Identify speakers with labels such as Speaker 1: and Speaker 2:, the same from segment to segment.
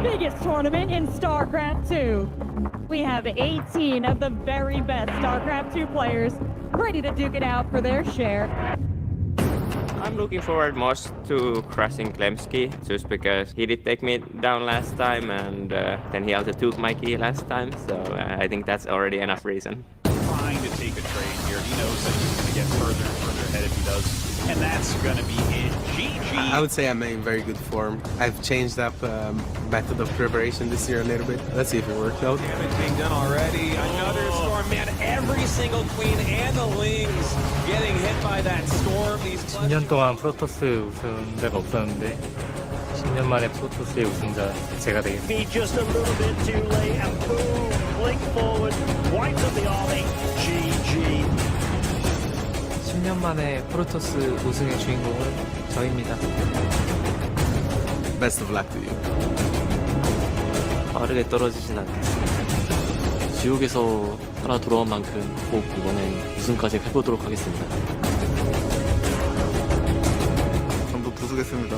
Speaker 1: biggest tournament in StarCraft 2. We have 18 of the very best StarCraft 2 players ready to duke it out for their share.
Speaker 2: I'm looking forward most to crossing Klemsky, just because he did take me down last time, and then he also took my key last time, so I think that's already enough reason.
Speaker 3: Trying to take a trade here. He knows that he's going to get further and further ahead if he does. And that's going to be it. GG.
Speaker 4: I would say I'm in very good form. I've changed up method of preparation this year a little bit. Let's see if it works out.
Speaker 3: Damage being done already. Another storm. Man, every single queen and the lings getting hit by that storm. These
Speaker 5: 10년 동안 프로토스 우승 데가 없었는데 10년 만에 프로토스의 우승자 제가 되겠습니다.
Speaker 6: Be just a little bit too late and boom, blink forward, wipes up the army. GG.
Speaker 7: 10년 만에 프로토스 우승의 주인공은 저입니다.
Speaker 4: Best of luck to you.
Speaker 8: 빠르게 떨어지진 않겠습니다. 지옥에서 살아 돌아온 만큼 꼭 이번엔 우승까지 해보도록 하겠습니다.
Speaker 4: 전부 부수겠습니다.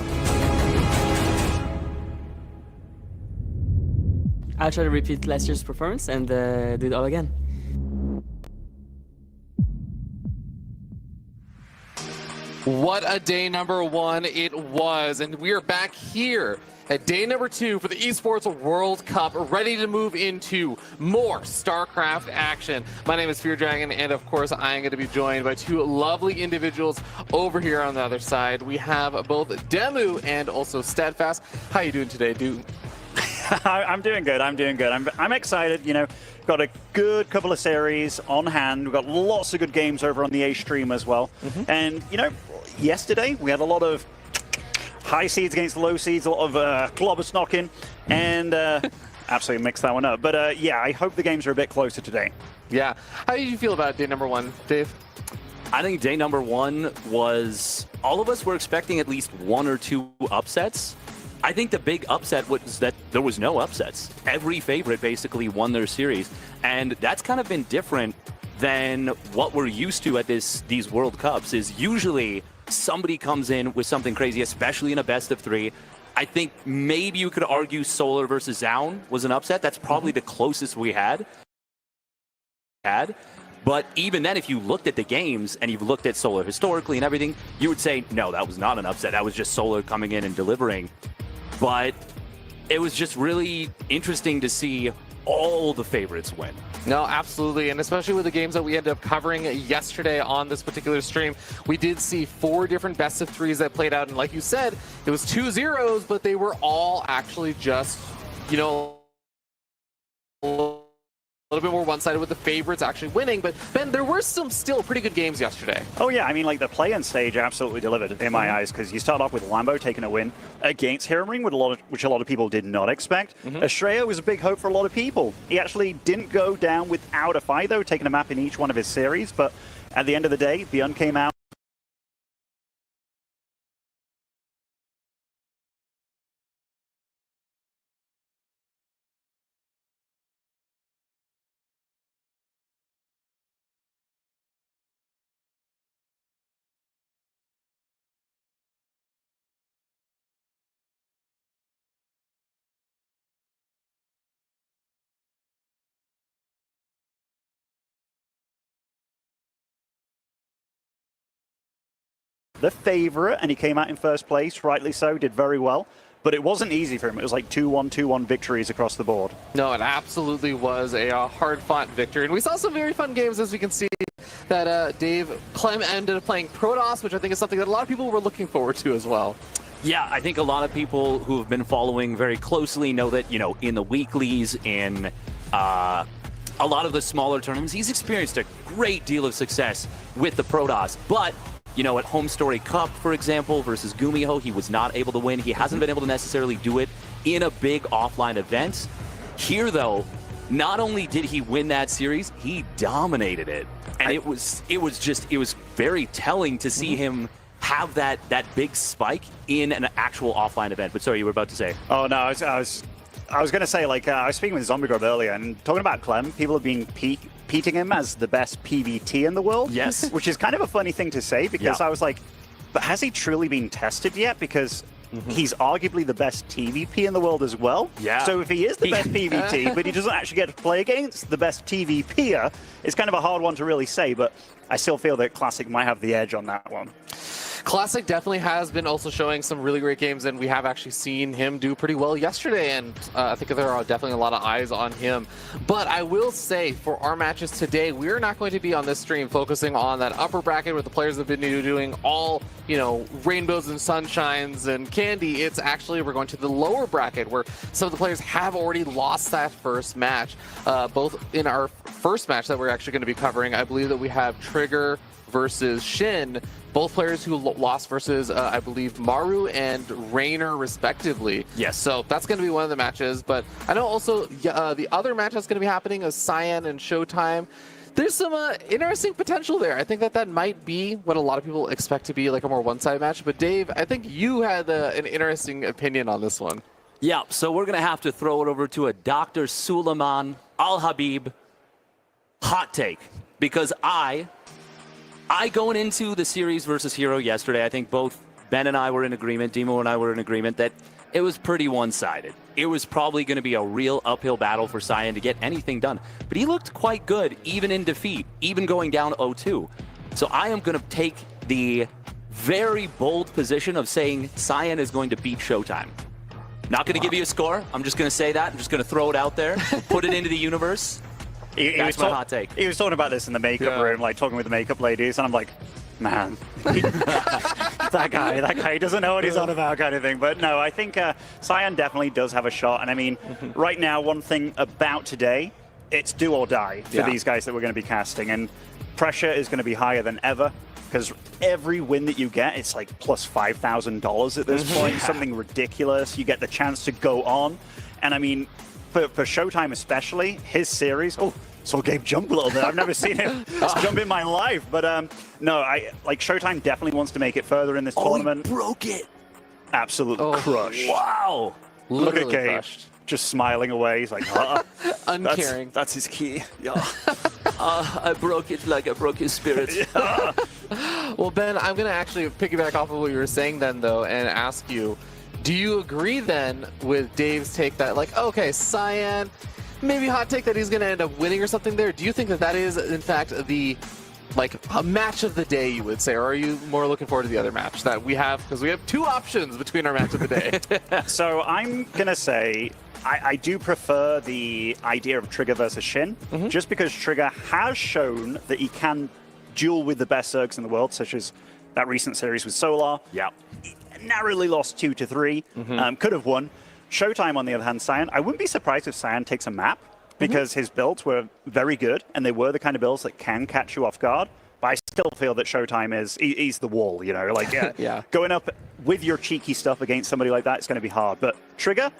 Speaker 8: I'll try to repeat last year's performance and do it all again.
Speaker 9: What a day number one it was, and we are back here at day number 2 for the Esports World Cup, ready to move into more StarCraft action. My name is Fear Dragon, and of course I am going to be joined by 2 lovely individuals over here on the other side. We have both Demu and also Steadfast. How you doing today, dude?
Speaker 6: I'm doing good. I'm excited. You know, got a good couple of series on hand. We've got lots of good games over on the A stream as well. And you know, yesterday we had a lot of high seeds against low seeds, a lot of globbers knocking, and absolutely mixed that one up. But yeah, I hope the games are a bit closer today.
Speaker 9: Yeah. How did you feel about day number 1, Dave?
Speaker 10: I think day number 1 was, all of us were expecting at least 1 or 2 upsets. I think the big upset was that there was no upsets. Every favorite basically won their series, and that's kind of been different than what we're used to at these World Cups. Is usually somebody comes in with something crazy, especially in a best of 3. I think maybe you could argue Solar versus Zaun was an upset. That's probably the closest we had. But even then, if you looked at the games and you've looked at Solar historically and everything, you would say, no, that was not an upset. That was just Solar coming in and delivering. But it was just really interesting to see all the favorites win.
Speaker 9: No, absolutely, and especially with the games that we ended up covering yesterday on this particular stream, we did see 4 different best of 3s that played out, and like you said, it was 2 zeros, but they were all actually just, you know, a little bit more one-sided with the favorites actually winning. But Ben, there were some still pretty good games yesterday.
Speaker 6: Oh yeah, I mean, like the play-in stage absolutely delivered in my eyes, because you start off with Lambo taking a win against Hiramring, which a lot of people did not expect. Estrella was a big hope for a lot of people. He actually didn't go down without a fight though, taking a map in each one of his series, but at the end of the day, Beyond came out. The favorite, and he came out in first place, rightly so, did very well. But it wasn't easy for him. It was like 2-1, 2-1 victories across the board.
Speaker 9: No, it absolutely was a hard-fought victory. And we saw some very fun games, as we can see, that Dave Clem ended up playing Protoss, which I think is something that a lot of people were looking forward to as well.
Speaker 10: Yeah, I think a lot of people who have been following very closely know that, you know, in the weeklies, in a lot of the smaller tournaments, he's experienced a great deal of success with the Protoss. But you know, at Home Story Cup, for example, versus Gumiho, he was not able to win. He hasn't been able to necessarily do it in a big offline event. Here, though, not only did he win that series, he dominated it. And it was very telling to see him have that big spike in an actual offline event. But sorry, you were about to say.
Speaker 6: Oh, no, I was going to say, like, I was speaking with Zombie Grub earlier, and talking about Clem, people have been peating him as the best PvT in the world.
Speaker 10: Yes.
Speaker 6: Which is kind of a funny thing to say, because I was like, but has he truly been tested yet? Because he's arguably the best TVP in the world as well.
Speaker 10: Yeah.
Speaker 6: So if he is the best PvT, but he doesn't actually get to play against the best TVPer, it's kind of a hard one to really say, but I still feel that Classic might have the edge on that one.
Speaker 9: Classic definitely has been also showing some really great games, and we have actually seen him do pretty well yesterday, and I think there are definitely a lot of eyes on him. But I will say, for our matches today, we're not going to be on this stream focusing on that upper bracket where the players have been doing all, you know, rainbows and sunshines and candy. It's actually, we're going to the lower bracket where some of the players have already lost that first match. Both in our first match that we're actually going to be covering, I believe that we have Trigger versus Shin, both players who lost versus, I believe, Maru and Rainer, respectively.
Speaker 10: Yes.
Speaker 9: So that's going to be one of the matches. But I know also the other match that's going to be happening is Cyan and Showtime. There's some interesting potential there. I think that might be what a lot of people expect to be like a more one-sided match. But Dave, I think you had an interesting opinion on this one.
Speaker 10: Yeah, so we're going to have to throw it over to a Dr. Suleiman Al-Habib hot take. Because I going into the series versus Hero yesterday, I think both Ben and I were in agreement, Demo and I were in agreement that it was pretty one-sided. It was probably going to be a real uphill battle for Cyan to get anything done. But he looked quite good, even in defeat, even going down 0-2. So I am going to take the very bold position of saying Cyan is going to beat Showtime. Not going to give you a score. I'm just going to say that. I'm just going to throw it out there, put it into the universe. That's my hot take.
Speaker 6: He was talking about this in the makeup room, like talking with the makeup ladies, and I'm like, man, that guy, he doesn't know what he's on about, kind of thing. But no, I think Cyan definitely does have a shot. And I mean, right now, one thing about today, it's do or die for these guys that we're going to be casting. And pressure is going to be higher than ever, because every win that you get, it's like plus $5,000 at this point, something ridiculous. You get the chance to go on. And I mean, for Showtime especially, his series, saw Gabe jump a little bit. I've never seen him jump in my life. But no, Showtime definitely wants to make it further in this tournament.
Speaker 10: He broke it.
Speaker 6: Absolutely crushed.
Speaker 10: Wow.
Speaker 6: Look at Gabe, just smiling away. He's like,
Speaker 9: uncaring.
Speaker 6: That's his key. Yeah.
Speaker 10: I broke it like I broke his spirit.
Speaker 9: Well, Ben, I'm going to actually piggyback off of what you were saying then, though, and ask you, do you agree then with Dave's take that, like, okay, Cyan, maybe hot take that he's going to end up winning or something there? Do you think that is, in fact, the, like, a match of the day, you would say? Or are you more looking forward to the other match that we have? Because we have two options between our match of the day.
Speaker 6: So I'm going to say I do prefer the idea of Trigger versus Shin, just because Trigger has shown that he can duel with the best Zergs in the world, such as that recent series with Solar.
Speaker 10: Yeah.
Speaker 6: Narrowly lost 2-3. Could have won. Showtime, on the other hand, Cyan, I wouldn't be surprised if Cyan takes a map, because his builds were very good, and they were the kind of builds that can catch you off guard. But I still feel that Showtime he's the wall, you know? Like, going up with your cheeky stuff against somebody like that is going to be hard. But Trigger,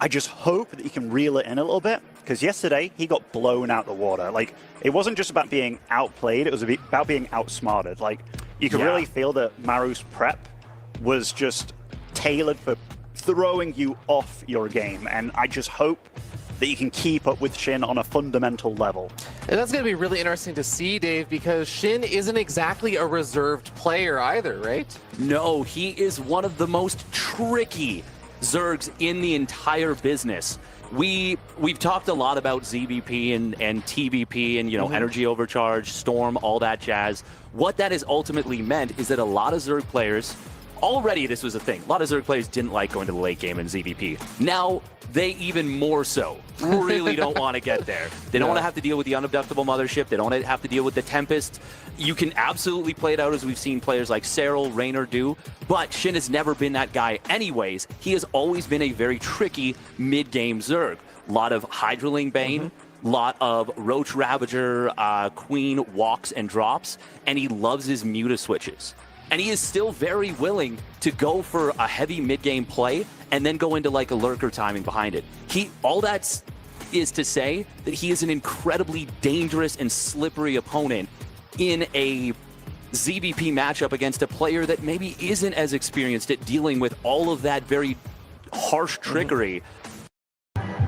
Speaker 6: I just hope that he can reel it in a little bit, because yesterday he got blown out the water. Like, it wasn't just about being outplayed, it was about being outsmarted. Like, you could really feel that Maru's prep was just tailored for throwing you off your game, and I just hope that you can keep up with Shin on a fundamental level.
Speaker 9: And that's going to be really interesting to see, Dave, because Shin isn't exactly a reserved player either, right?
Speaker 10: No, he is one of the most tricky Zergs in the entire business. We've talked a lot about ZVP and TVP and, you know, energy overcharge, storm, all that jazz. What that has ultimately meant is that a lot of Zerg players, already this was a thing, a lot of Zerg players didn't like going to the late game in ZVP. Now, they even more so really don't want to get there. They don't want to have to deal with the unabductable mothership. They don't want to have to deal with the Tempest. You can absolutely play it out, as we've seen players like Cyril, Raynor do, but Shin has never been that guy anyways. He has always been a very tricky mid-game Zerg. A lot of Hydraling Bane, lot of Roach Ravager, Queen walks and drops, and he loves his Muta switches. And he is still very willing to go for a heavy mid-game play and then go into like a lurker timing behind it. All that is to say that he is an incredibly dangerous and slippery opponent in a ZVP matchup against a player that maybe isn't as experienced at dealing with all of that very harsh trickery.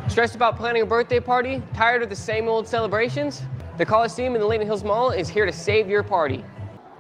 Speaker 11: Stressed about planning a birthday party? Tired of the same old celebrations? The Coliseum in the Leighton Hills Mall is here to save your party.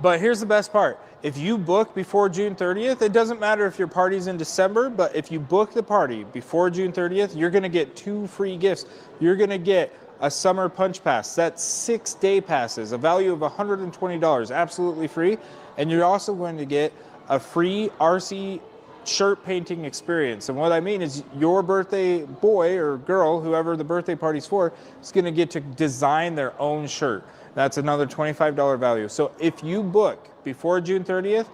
Speaker 12: But here's the best part. if you book before June 30th, it doesn't matter if your party's in December, but if you book the party before June 30th, you're going to get 2 free gifts. You're going to get a summer punch pass. That's 6 day passes, a value of $120, absolutely free. And you're also going to get a free RC shirt painting experience. And what I mean is your birthday boy or girl, whoever the birthday party's for, is going to get to design their own shirt. That's another $25 value. So if you book before June 30th,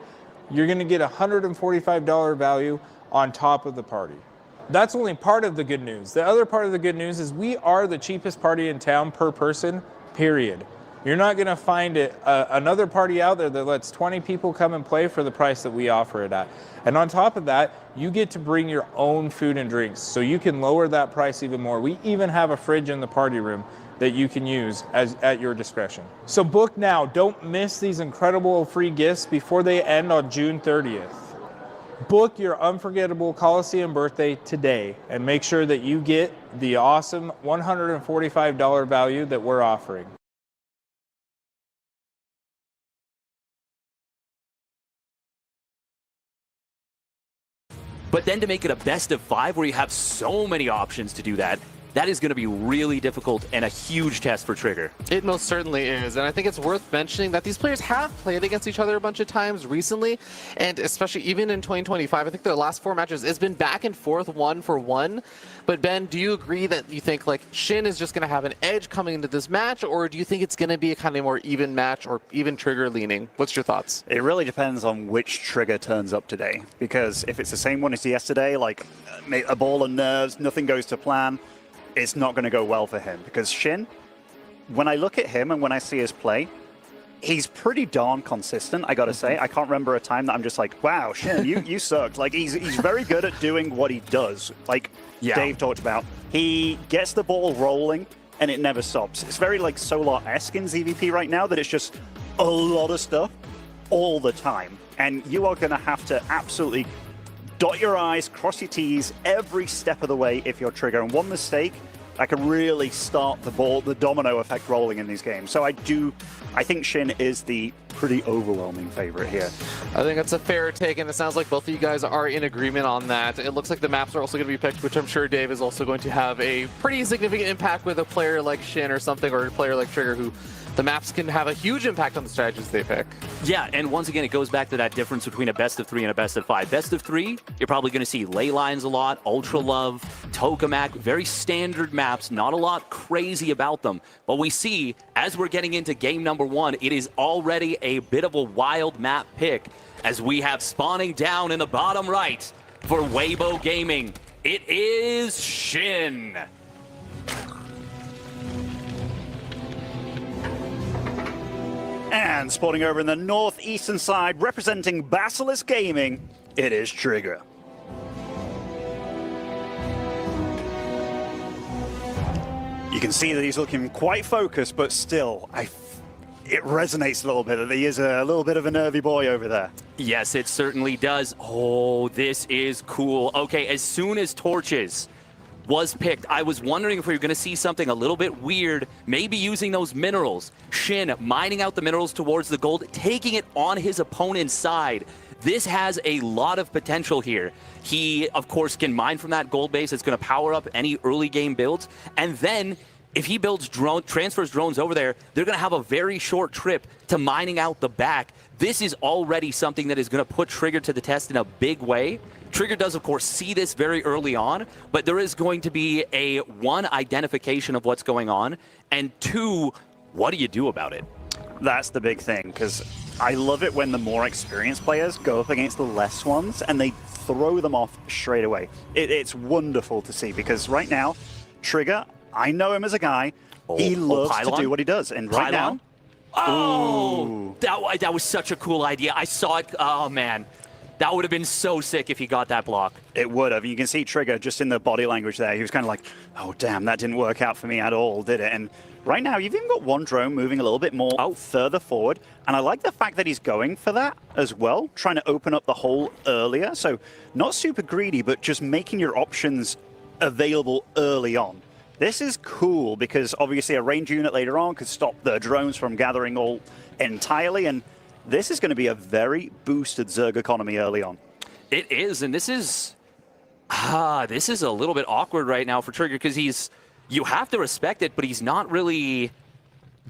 Speaker 12: you're going to get a $145 value on top of the party. That's only part of the good news. The other part of the good news is we are the cheapest party in town per person, period. You're not going to find another party out there that lets 20 people come and play for the price that we offer it at. And on top of that, you get to bring your own food and drinks, so you can lower that price even more. We even have a fridge in the party room that you can use at your discretion. So book now. Don't miss these incredible free gifts before they end on June 30th. Book your unforgettable Coliseum birthday today and make sure that you get the awesome $145 value that we're offering.
Speaker 10: But then to make it a best of 5 where you have so many options to do that, that is going to be really difficult and a huge test for Trigger.
Speaker 9: It most certainly is, and I think it's worth mentioning that these players have played against each other a bunch of times recently, and especially even in 2025, I think their last 4 matches, it's been back and forth 1-for-1. But Ben, do you agree that you think like Shin is just going to have an edge coming into this match, or do you think it's going to be a kind of more even match or even Trigger leaning? What's your thoughts?
Speaker 6: It really depends on which Trigger turns up today, because if it's the same one as yesterday, like a ball of nerves, nothing goes to plan, it's not going to go well for him. Because Shin, when I look at him and when I see his play, he's pretty darn consistent, I gotta say. I can't remember a time that I'm just like, wow, Shin, you sucked. Like, he's very good at doing what he does. Like Dave talked about, he gets the ball rolling and it never stops. It's very like Solar-esque in ZVP right now, that it's just a lot of stuff all the time. And you are going to have to absolutely dot your I's, cross your T's every step of the way if you're Trigger. And one mistake, I can really start the domino effect rolling in these games. So I think Shin is the pretty overwhelming favorite here.
Speaker 9: I think that's a fair take, and it sounds like both of you guys are in agreement on that. It looks like the maps are also going to be picked, which I'm sure Dave is also going to have a pretty significant impact with a player like Shin or something, or a player like Trigger, who the maps can have a huge impact on the strategies they pick.
Speaker 10: Yeah, and once again, it goes back to that difference between a best of 3 and a best of 5. Best of 3, you're probably going to see Ley Lines a lot, Ultra Love, Tokamak, very standard maps, not a lot crazy about them. But we see, as we're getting into game number 1, it is already a bit of a wild map pick, as we have spawning down in the bottom right for Weibo Gaming. It is Shin.
Speaker 6: And spawning over in the northeastern side, representing Basilisk Gaming, it is Trigger. You can see that he's looking quite focused, but still, it resonates a little bit that he is a little bit of a nervy boy over there.
Speaker 10: Yes, it certainly does. Oh, this is cool. Okay, as soon as Torches was picked, I was wondering if we were going to see something a little bit weird, maybe using those minerals. Shin mining out the minerals towards the gold, taking it on his opponent's side. This has a lot of potential here. He, of course, can mine from that gold base. It's going to power up any early game builds. And then if he builds transfers drones over there, they're going to have a very short trip to mining out the back. This is already something that is going to put Trigger to the test in a big way. Trigger does, of course, see this very early on, but there is going to be a 1, identification of what's going on, and 2, what do you do about it?
Speaker 6: That's the big thing, because I love it when the more experienced players go up against the less ones, and they throw them off straight away. It's wonderful to see, because right now, Trigger, I know him as a guy, he loves to do what he does, and right now...
Speaker 10: Oh! That was such a cool idea. I saw it. Oh, man. That would have been so sick if he got that block.
Speaker 6: It would have. You can see Trigger just in the body language there. He was kind of like, oh, damn, that didn't work out for me at all, did it? And right now, you've even got one drone moving a little bit more further forward. And I like the fact that he's going for that as well, trying to open up the hole earlier. So not super greedy, but just making your options available early on. This is cool because obviously a range unit later on could stop the drones from gathering all entirely. And this is going to be a very boosted Zerg economy early on.
Speaker 10: It is, and this is a little bit awkward right now for Trigger because you have to respect it, but he's not really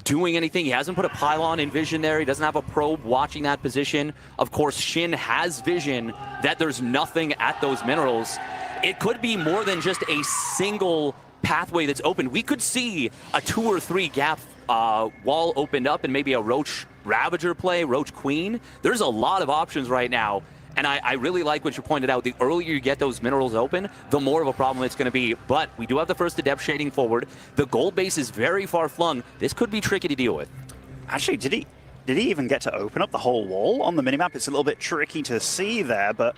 Speaker 10: doing anything. He hasn't put a pylon in vision there. He doesn't have a probe watching that position. Of course, Shin has vision that there's nothing at those minerals. It could be more than just a single pathway that's open. We could see a 2 or 3 gap wall opened up and maybe a Roach Ravager play, Roach Queen. There's a lot of options right now. And I really like what you pointed out. The earlier you get those minerals open, the more of a problem it's going to be. But we do have the first Adept shading forward. The gold base is very far flung. This could be tricky to deal with.
Speaker 6: Actually, did he even get to open up the whole wall on the minimap? It's a little bit tricky to see there, but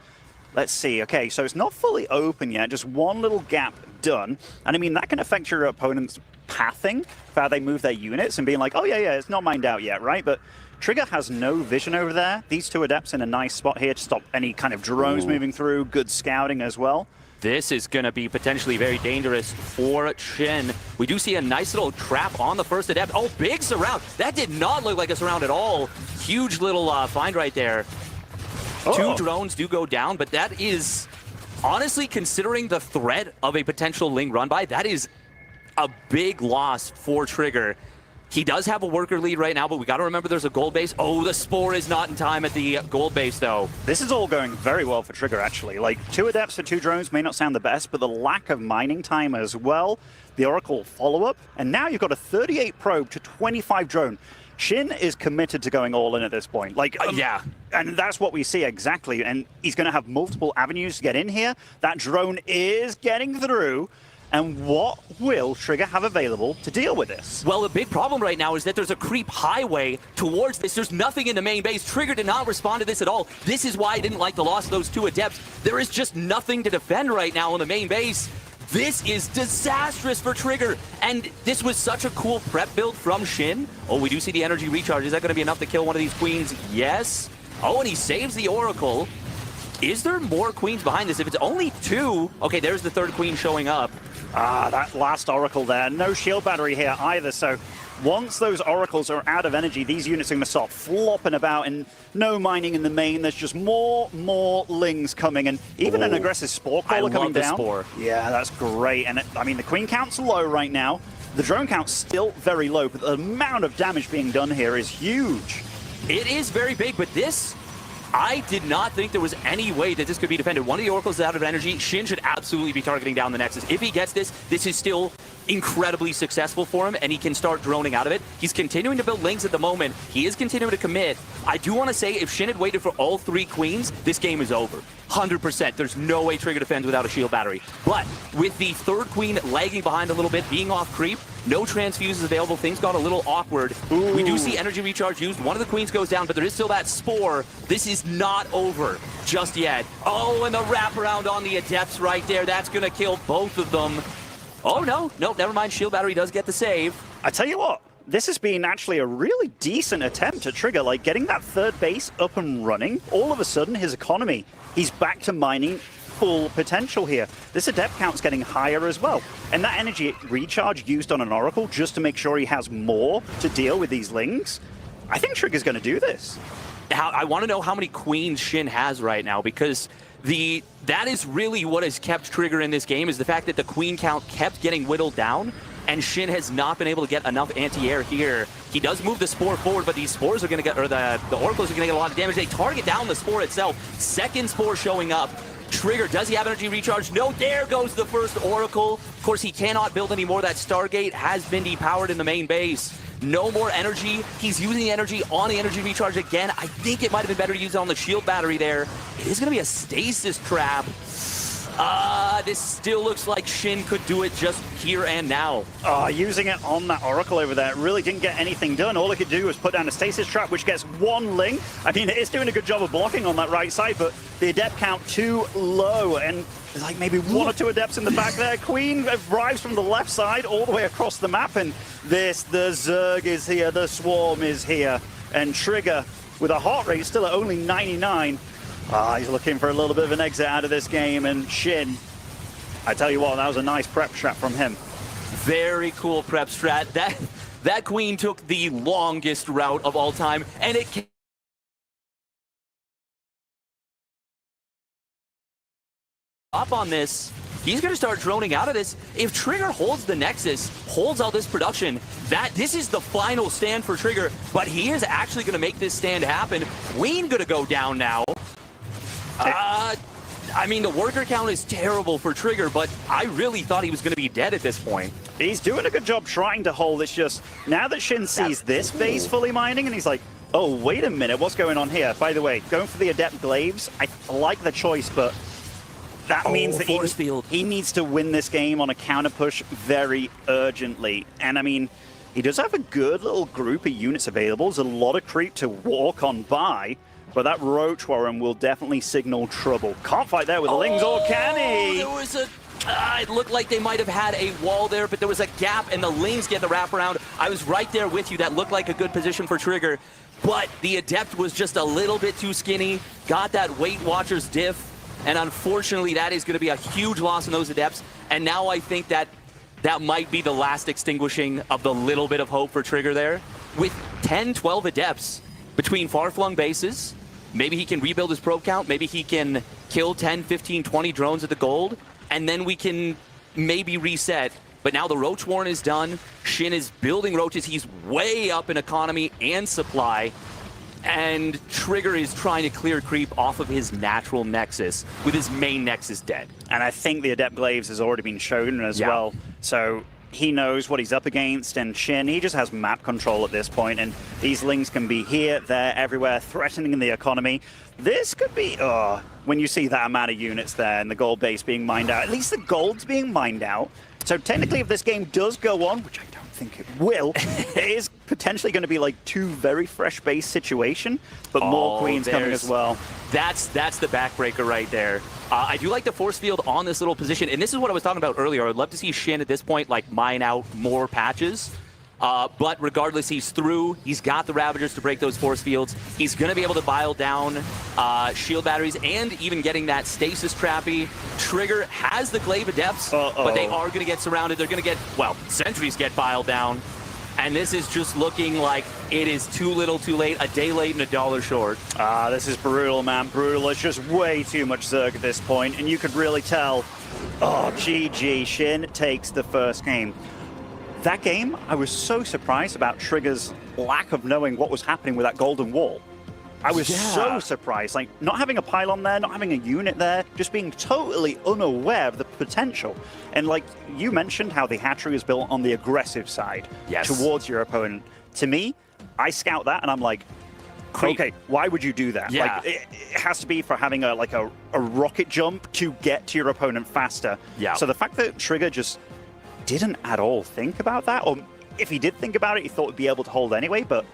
Speaker 6: let's see. Okay, so it's not fully open yet, just one little gap done. And I mean, that can affect your opponent's pathing for how they move their units and being like, oh yeah, it's not mined out yet, right? But Trigger has no vision over there. These 2 Adepts in a nice spot here to stop any kind of drones moving through. Good scouting as well.
Speaker 10: This is going to be potentially very dangerous for Shin. We do see a nice little trap on the first Adept. Oh, big surround. That did not look like a surround at all. Huge little find right there. 2 drones do go down, but that is, honestly, considering the threat of a potential Ling run by, that is a big loss for Trigger. He does have a worker lead right now, but we got to remember there's a gold base. Oh, the Spore is not in time at the gold base, though.
Speaker 6: This is all going very well for Trigger, actually. Like, 2 Adepts for 2 drones may not sound the best, but the lack of mining time as well, the Oracle follow-up, and now you've got a 38 probe to 25 drone. Shin is committed to going all in at this point. Like,
Speaker 10: yeah.
Speaker 6: And that's what we see exactly. And he's going to have multiple avenues to get in here. That drone is getting through. And what will Trigger have available to deal with this?
Speaker 10: Well, the big problem right now is that there's a creep highway towards this. There's nothing in the main base. Trigger did not respond to this at all. This is why I didn't like the loss of those 2 Adepts. There is just nothing to defend right now in the main base. This is disastrous for Trigger. And this was such a cool prep build from Shin. Oh, we do see the energy recharge. Is that going to be enough to kill one of these queens? Yes. Oh, and he saves the Oracle. Is there more queens behind this? If it's only 2, okay, there's the 3rd queen showing up.
Speaker 6: That last Oracle there. No shield battery here either, so once those Oracles are out of energy, these units are going to start flopping about and no mining in the main. There's just more Lings coming, and even an aggressive Spore Crawler coming down.
Speaker 10: Spore.
Speaker 6: Yeah, that's great. And I mean, the Queen count's low right now. The drone count's still very low, but the amount of damage being done here is huge.
Speaker 10: It is very big, but this, I did not think there was any way that this could be defended. One of the Oracles is out of energy. Shin should absolutely be targeting down the Nexus. If he gets this, this is still incredibly successful for him, and he can start droning out of it. He's continuing to build Lings at the moment. He is continuing to commit. I do want to say, if Shin had waited for all 3 queens, this game is over. 100%. There's no way Trigger defends without a shield battery. But with the 3rd queen lagging behind a little bit, being off creep, no transfuses available, things got a little awkward. Ooh. We do see energy recharge used. One of the queens goes down, but there is still that Spore. This is not over just yet. Oh, and the wraparound on the Adepts right there. That's going to kill both of them. Oh, no, never mind. Shield battery does get the save.
Speaker 6: I tell you what, this has been actually a really decent attempt to Trigger, like getting that 3rd base up and running. All of a sudden, his economy, he's back to mining full potential here. This Adept count's getting higher as well. And that energy recharge used on an Oracle just to make sure he has more to deal with these Lings. I think Trigger's going to do this.
Speaker 10: I want to know how many queens Shin has right now, because that is really what has kept Trigger in this game, is the fact that the queen count kept getting whittled down, and Shin has not been able to get enough anti-air here. He does move the Spore forward, but these Spores are going to get, or the Oracles are going to get a lot of damage. They target down the Spore itself. 2nd Spore showing up. Trigger, does he have energy recharge? No, there goes the first Oracle. Of course, he cannot build anymore. That Stargate has been depowered in the main base. No more energy. He's using the energy on the energy recharge again. I think it might have been better to use it on the shield battery there. It is going to be a stasis trap. This still looks like Shin could do it just here and now.
Speaker 6: Using it on that Oracle over there really didn't get anything done. All it could do was put down a stasis trap, which gets 1 Ling. I mean, it is doing a good job of blocking on that right side, but the Adept count too low, and there's like maybe 1 or 2 Adepts in the back there. Queen arrives from the left side all the way across the map, and the Zerg is here, the Swarm is here, and Trigger, with a heart rate still at only 99, he's looking for a little bit of an exit out of this game, and Shin, I tell you what, that was a nice prep strat from him.
Speaker 10: Very cool prep strat. That queen took the longest route of all time, and it up on this, he's going to start droning out of this. If Trigger holds the Nexus, holds all this production, this is the final stand for Trigger, but he is actually going to make this stand happen. Ween going to go down now. I mean, the worker count is terrible for Trigger, but I really thought he was going to be dead at this point.
Speaker 6: He's doing a good job trying to hold. It's just, now that Shin sees this base fully mining, and he's like, oh, wait a minute, what's going on here? By the way, going for the Adept Glaives, I like the choice, but that means that he needs to win this game on a counter push very urgently. And I mean, he does have a good little group of units available. There's a lot of creep to walk on by, but that Roach Warren will definitely signal trouble. Can't fight there with the Lings, or can he?
Speaker 10: There was a... it looked like they might have had a wall there, but there was a gap, and the Lings get the wraparound. I was right there with you. That looked like a good position for Trigger, but the Adept was just a little bit too skinny, got that Weight Watchers diff, and unfortunately that is going to be a huge loss in those Adepts, and now I think that might be the last extinguishing of the little bit of hope for Trigger there. With 10, 12 Adepts between far-flung bases, maybe he can rebuild his probe count, maybe he can kill 10, 15, 20 drones at the gold, and then we can maybe reset. But now the Roach Warren is done. Shin is building roaches. He's way up in economy and supply. And Trigger is trying to clear creep off of his natural Nexus with his main Nexus dead.
Speaker 6: And I think the Adept Glaives has already been shown as well. So he knows what he's up against, and Shin, he just has map control at this point, and these Lings can be here, there, everywhere, threatening the economy. This could be, when you see that amount of units there and the gold base being mined out, at least the gold's being mined out. So technically, if this game does go on, which I don't think it will, it is potentially going to be like two very fresh base situation, but more queens coming as well.
Speaker 10: That's the backbreaker right there. I do like the force field on this little position, and this is what I was talking about earlier. I would love to see Shin at this point like mine out more patches. But regardless, he's through. He's got the Ravagers to break those force fields. He's going to be able to bile down shield batteries and even getting that stasis trappy. Trigger has the Glaive Adepts, but they are going to get surrounded. They're going to get, well, sentries get biled down. And this is just looking like it is too little too late, a day late and a dollar short.
Speaker 6: This is brutal, man. Brutal. It's just way too much Zerg at this point, and you could really tell, GG, Shin takes the first game. That game, I was so surprised about Trigger's lack of knowing what was happening with that golden wall. I was so surprised, like not having a pylon there, not having a unit there, just being totally unaware of the potential. And like you mentioned how the hatchery is built on the aggressive side towards your opponent. To me, I scout that and I'm like, okay, why would you do that? Like, it has to be for having a rocket jump to get to your opponent faster. So the fact that Trigger just didn't at all think about that, or if he did think about it, he thought he'd be able to hold anyway, but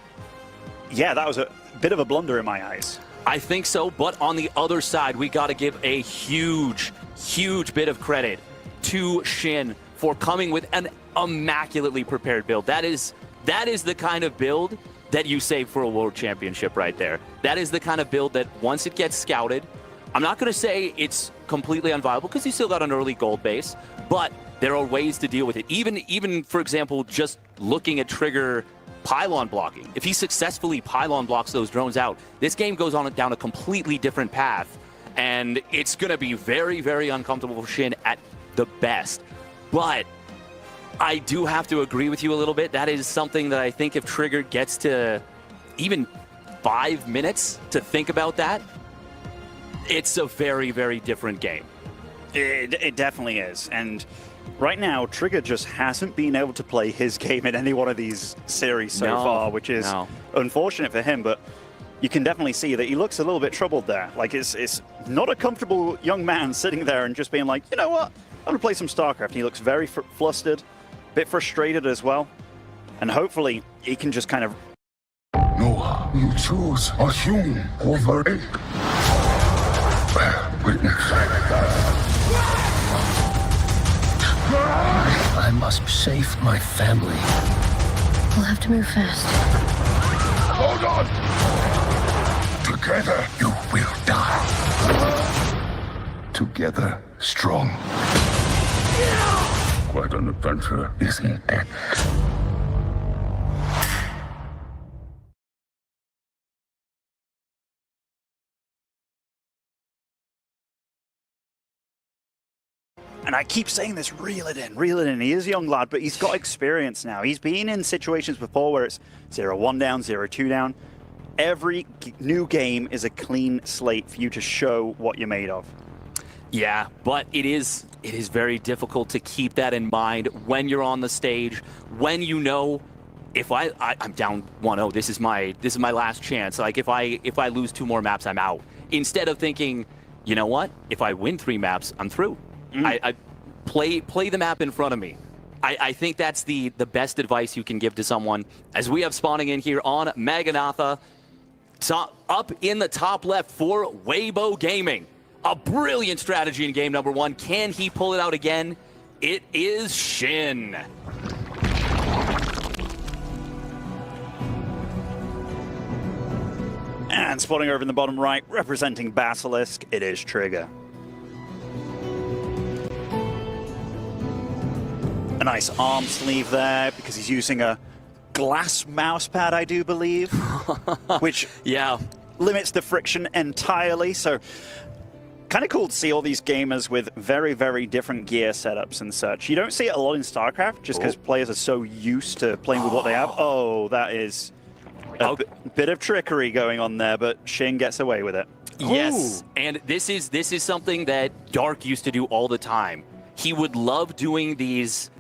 Speaker 6: yeah, that was a bit of a blunder in my eyes.
Speaker 10: I think so, but on the other side, we got to give a huge, huge bit of credit to Shin for coming with an immaculately prepared build. That is the kind of build that you save for a world championship right there. That is the kind of build that once it gets scouted, I'm not going to say it's completely unviable because you still got an early gold base, but there are ways to deal with it. Even for example, just looking at Trigger pylon blocking. If he successfully pylon blocks those drones out, this game goes on down a completely different path, and it's going to be very, very uncomfortable for Shin at the best. But I do have to agree with you a little bit. That is something that I think if Trigger gets to even 5 minutes to think about that, it's a very, very different game.
Speaker 6: It definitely is. And right now, Trigger just hasn't been able to play his game in any one of these series so far, which is unfortunate for him, but you can definitely see that he looks a little bit troubled there. Like, it's not a comfortable young man sitting there and just being like, you know what, I'm going to play some StarCraft. And he looks very flustered, a bit frustrated as well, and hopefully he can just kind of...
Speaker 13: No, you choose a human over a... Witness. I must save my family.
Speaker 14: We'll have to move fast.
Speaker 13: Hold on! Together, you will die. Together, strong. Quite an adventure, isn't it?
Speaker 6: and I keep saying this, reel it in, reel it in. He is a young lad, but he's got experience now. He's been in situations before where it's 0-1 down, 0-2 down. Every new game is a clean slate for you to show what you're made of.
Speaker 10: Yeah, but it is very difficult to keep that in mind when you're on the stage, when you know, if I'm down 1-0, this is my last chance. Like if I lose 2 more maps, I'm out. Instead of thinking, you know what? If I win 3 maps, I'm through. I play the map in front of me. I think that's the best advice you can give to someone. As we have spawning in here on Maganatha, up in the top left for Weibo Gaming. A brilliant strategy in game number 1. Can he pull it out again? It is Shin.
Speaker 6: And spawning over in the bottom right, representing Basilisk, it is Trigger. A nice arm sleeve there, because he's using a glass mouse pad, I do believe, which limits the friction entirely. So kind of cool to see all these gamers with very, very different gear setups and such. You don't see it a lot in StarCraft, just because players are so used to playing with what they have. Oh, that is a bit of trickery going on there, but Shin gets away with it.
Speaker 10: Yes, and this is something that Dark used to do all the time. He would love doing these,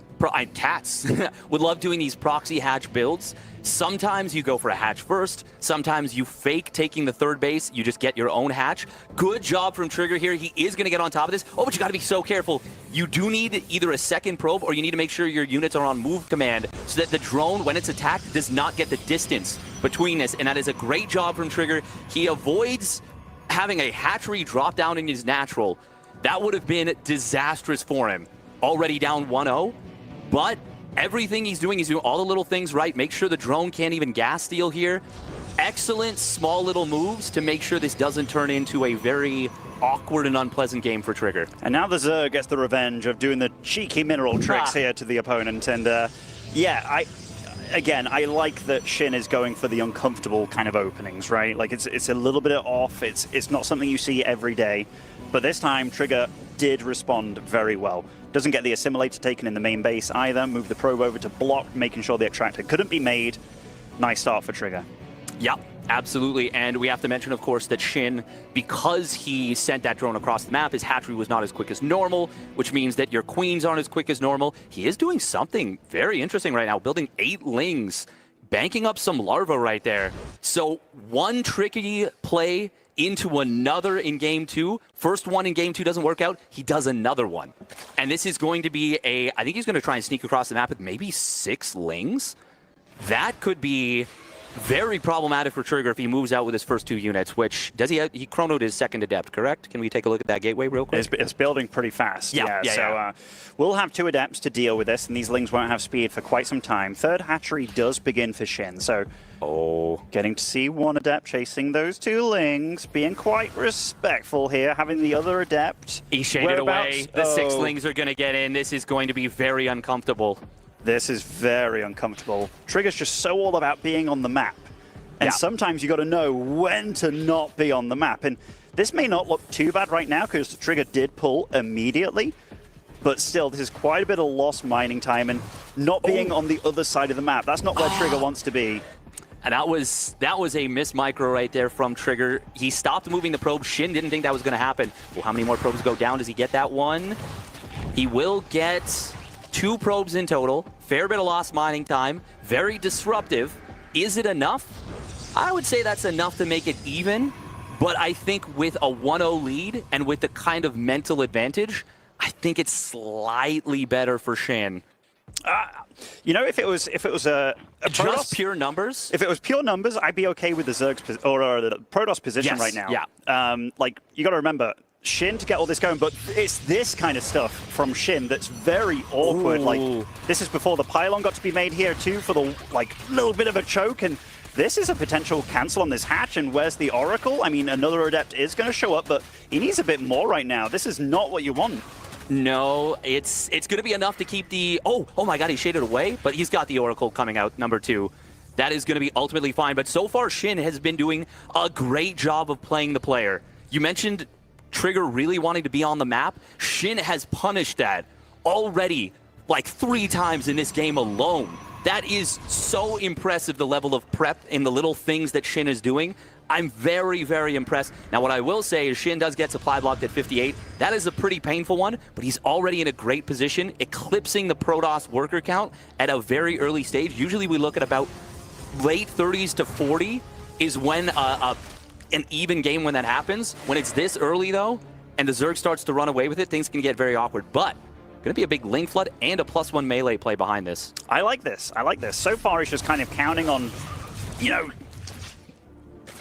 Speaker 10: Cats would love doing these proxy hatch builds. Sometimes you go for a hatch first, sometimes you fake taking the third base, you just get your own hatch. Good job from Trigger here. He is going to get on top of this. Oh, but you got to be so careful. You do need either a second probe or you need to make sure your units are on move command so that the drone, when it's attacked, does not get the distance between this. And that is a great job from Trigger. He avoids having a hatchery drop down in his natural. That would have been disastrous for him. Already down 1-0, but everything he's doing all the little things right. Make sure the drone can't even gas steal here. Excellent small little moves to make sure this doesn't turn into a very awkward and unpleasant game for Trigger.
Speaker 6: And now the Zerg gets the revenge of doing the cheeky mineral tricks here to the opponent. And yeah, I like that Shin is going for the uncomfortable kind of openings, right? Like it's a little bit off. It's not something you see every day. But this time, Trigger did respond very well. Doesn't get the assimilator taken in the main base either. Move the probe over to block, making sure the extractor couldn't be made. Nice start for Trigger.
Speaker 10: Yep, absolutely. And we have to mention, of course, that Shin, because he sent that drone across the map, his hatchery was not as quick as normal, which means that your queens aren't as quick as normal. He is doing something very interesting right now, building 8 lings, banking up some larvae right there. So one tricky play into another in game 2. First one in game 2 doesn't work out. He does another one. And this is going to be I think he's going to try and sneak across the map with maybe 6 lings. That could be very problematic for Trigger if he moves out with his first 2 units, which does he chronoed his second adept, correct? Can we take a look at that gateway real quick?
Speaker 6: It's building pretty fast. So we'll have 2 adepts to deal with this, and these lings won't have speed for quite some time. Third hatchery does begin for Shin, so getting to see 1 adept chasing those 2 lings, being quite respectful here, having the other adept.
Speaker 10: He shaded away. The 6 lings are going to get in. This is going to be very uncomfortable.
Speaker 6: This is very uncomfortable. Trigger's just so all about being on the map. And sometimes you got to know when to not be on the map. And this may not look too bad right now because Trigger did pull immediately. But still, this is quite a bit of lost mining time and not being on the other side of the map. That's not where Trigger wants to be.
Speaker 10: And that was a miss micro right there from Trigger. He stopped moving the probe. Shin didn't think that was going to happen. Well, how many more probes go down? Does he get that one? He will get 2 probes in total. Fair bit of lost mining time. Very disruptive. Is it enough? I would say that's enough to make it even. But I think with a 1-0 lead and with the kind of mental advantage, I think it's slightly better for Shin.
Speaker 6: You know, if it was a
Speaker 10: just pure numbers.
Speaker 6: If it was pure numbers, I'd be okay with the Zerg's or the Protoss position right now.
Speaker 10: Yeah.
Speaker 6: Like you got to remember, Shin to get all this going, but it's this kind of stuff from Shin that's very awkward. Like this is before the pylon got to be made here too for the little bit of a choke, and this is a potential cancel on this hatch. And where's the Oracle? I mean, another adept is going to show up, but he needs a bit more right now. This is not what you want.
Speaker 10: No, it's going to be enough to keep the... Oh my god, he shaded away, but he's got the Oracle coming out, number 2. That is going to be ultimately fine, but so far Shin has been doing a great job of playing the player. You mentioned Trigger really wanting to be on the map, Shin has punished that already like 3 times in this game alone. That is so impressive, the level of prep and the little things that Shin is doing. I'm very, very impressed. Now, what I will say is Shin does get supply blocked at 58. That is a pretty painful one, but he's already in a great position, eclipsing the Protoss worker count at a very early stage. Usually we look at about late 30s to 40 is when an even game when that happens. When it's this early, though, and the Zerg starts to run away with it, things can get very awkward. But going to be a big link flood and a +1 melee play behind this.
Speaker 6: I like this. I like this. So far, he's just kind of counting on, you know,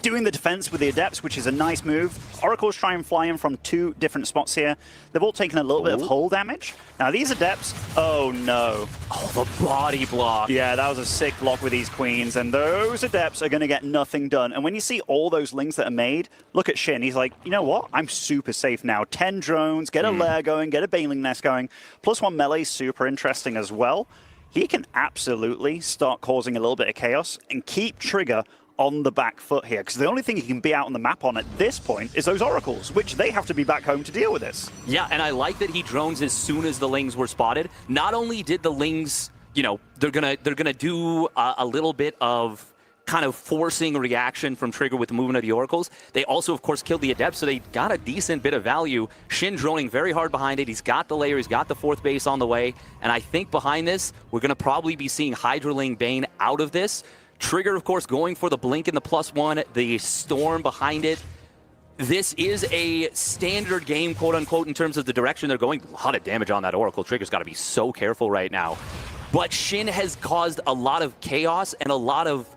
Speaker 6: doing the defense with the Adepts, which is a nice move. Oracles try and fly in from 2 different spots here. They've all taken a little bit of hull damage. Now, these Adepts, oh no.
Speaker 10: Oh, the body block.
Speaker 6: Yeah, that was a sick block with these Queens, and those Adepts are going to get nothing done. And when you see all those links that are made, look at Shin. He's like, you know what? I'm super safe now. 10 drones, get a lair going, get a Baneling Nest going. +1 melee, super interesting as well. He can absolutely start causing a little bit of chaos and keep Trigger on the back foot here, because the only thing he can be out on the map on at this point is those Oracles, which they have to be back home to deal with this.
Speaker 10: Yeah, and I like that he drones as soon as the Lings were spotted. Not only did the Lings, you know, they're gonna do a little bit of kind of forcing a reaction from Trigger with the movement of the Oracles. They also, of course, killed the Adepts, so they got a decent bit of value. Shin droning very hard behind it. He's got the layer, he's got the 4th base on the way, and I think behind this, we're gonna probably be seeing Hydraling Bane out of this. Trigger, of course, going for the blink in the +1, the storm behind it. This is a standard game, quote-unquote, in terms of the direction they're going. A lot of damage on that Oracle. Trigger's got to be so careful right now. But Shin has caused a lot of chaos and a lot of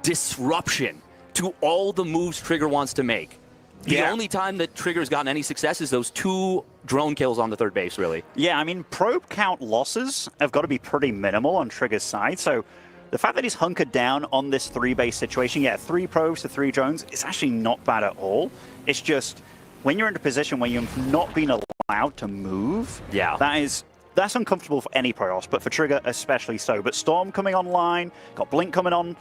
Speaker 10: disruption to all the moves Trigger wants to make. The only time that Trigger's gotten any success is those 2 drone kills on the 3rd base, really.
Speaker 6: Yeah, I mean, probe count losses have got to be pretty minimal on Trigger's side, so the fact that he's hunkered down on this 3-base situation, yeah, 3 probes to 3 drones, is actually not bad at all. It's just, when you're in a position where you've not been allowed to move, that's uncomfortable for any Protoss, but for Trigger especially so. But Storm coming online, got Blink coming on,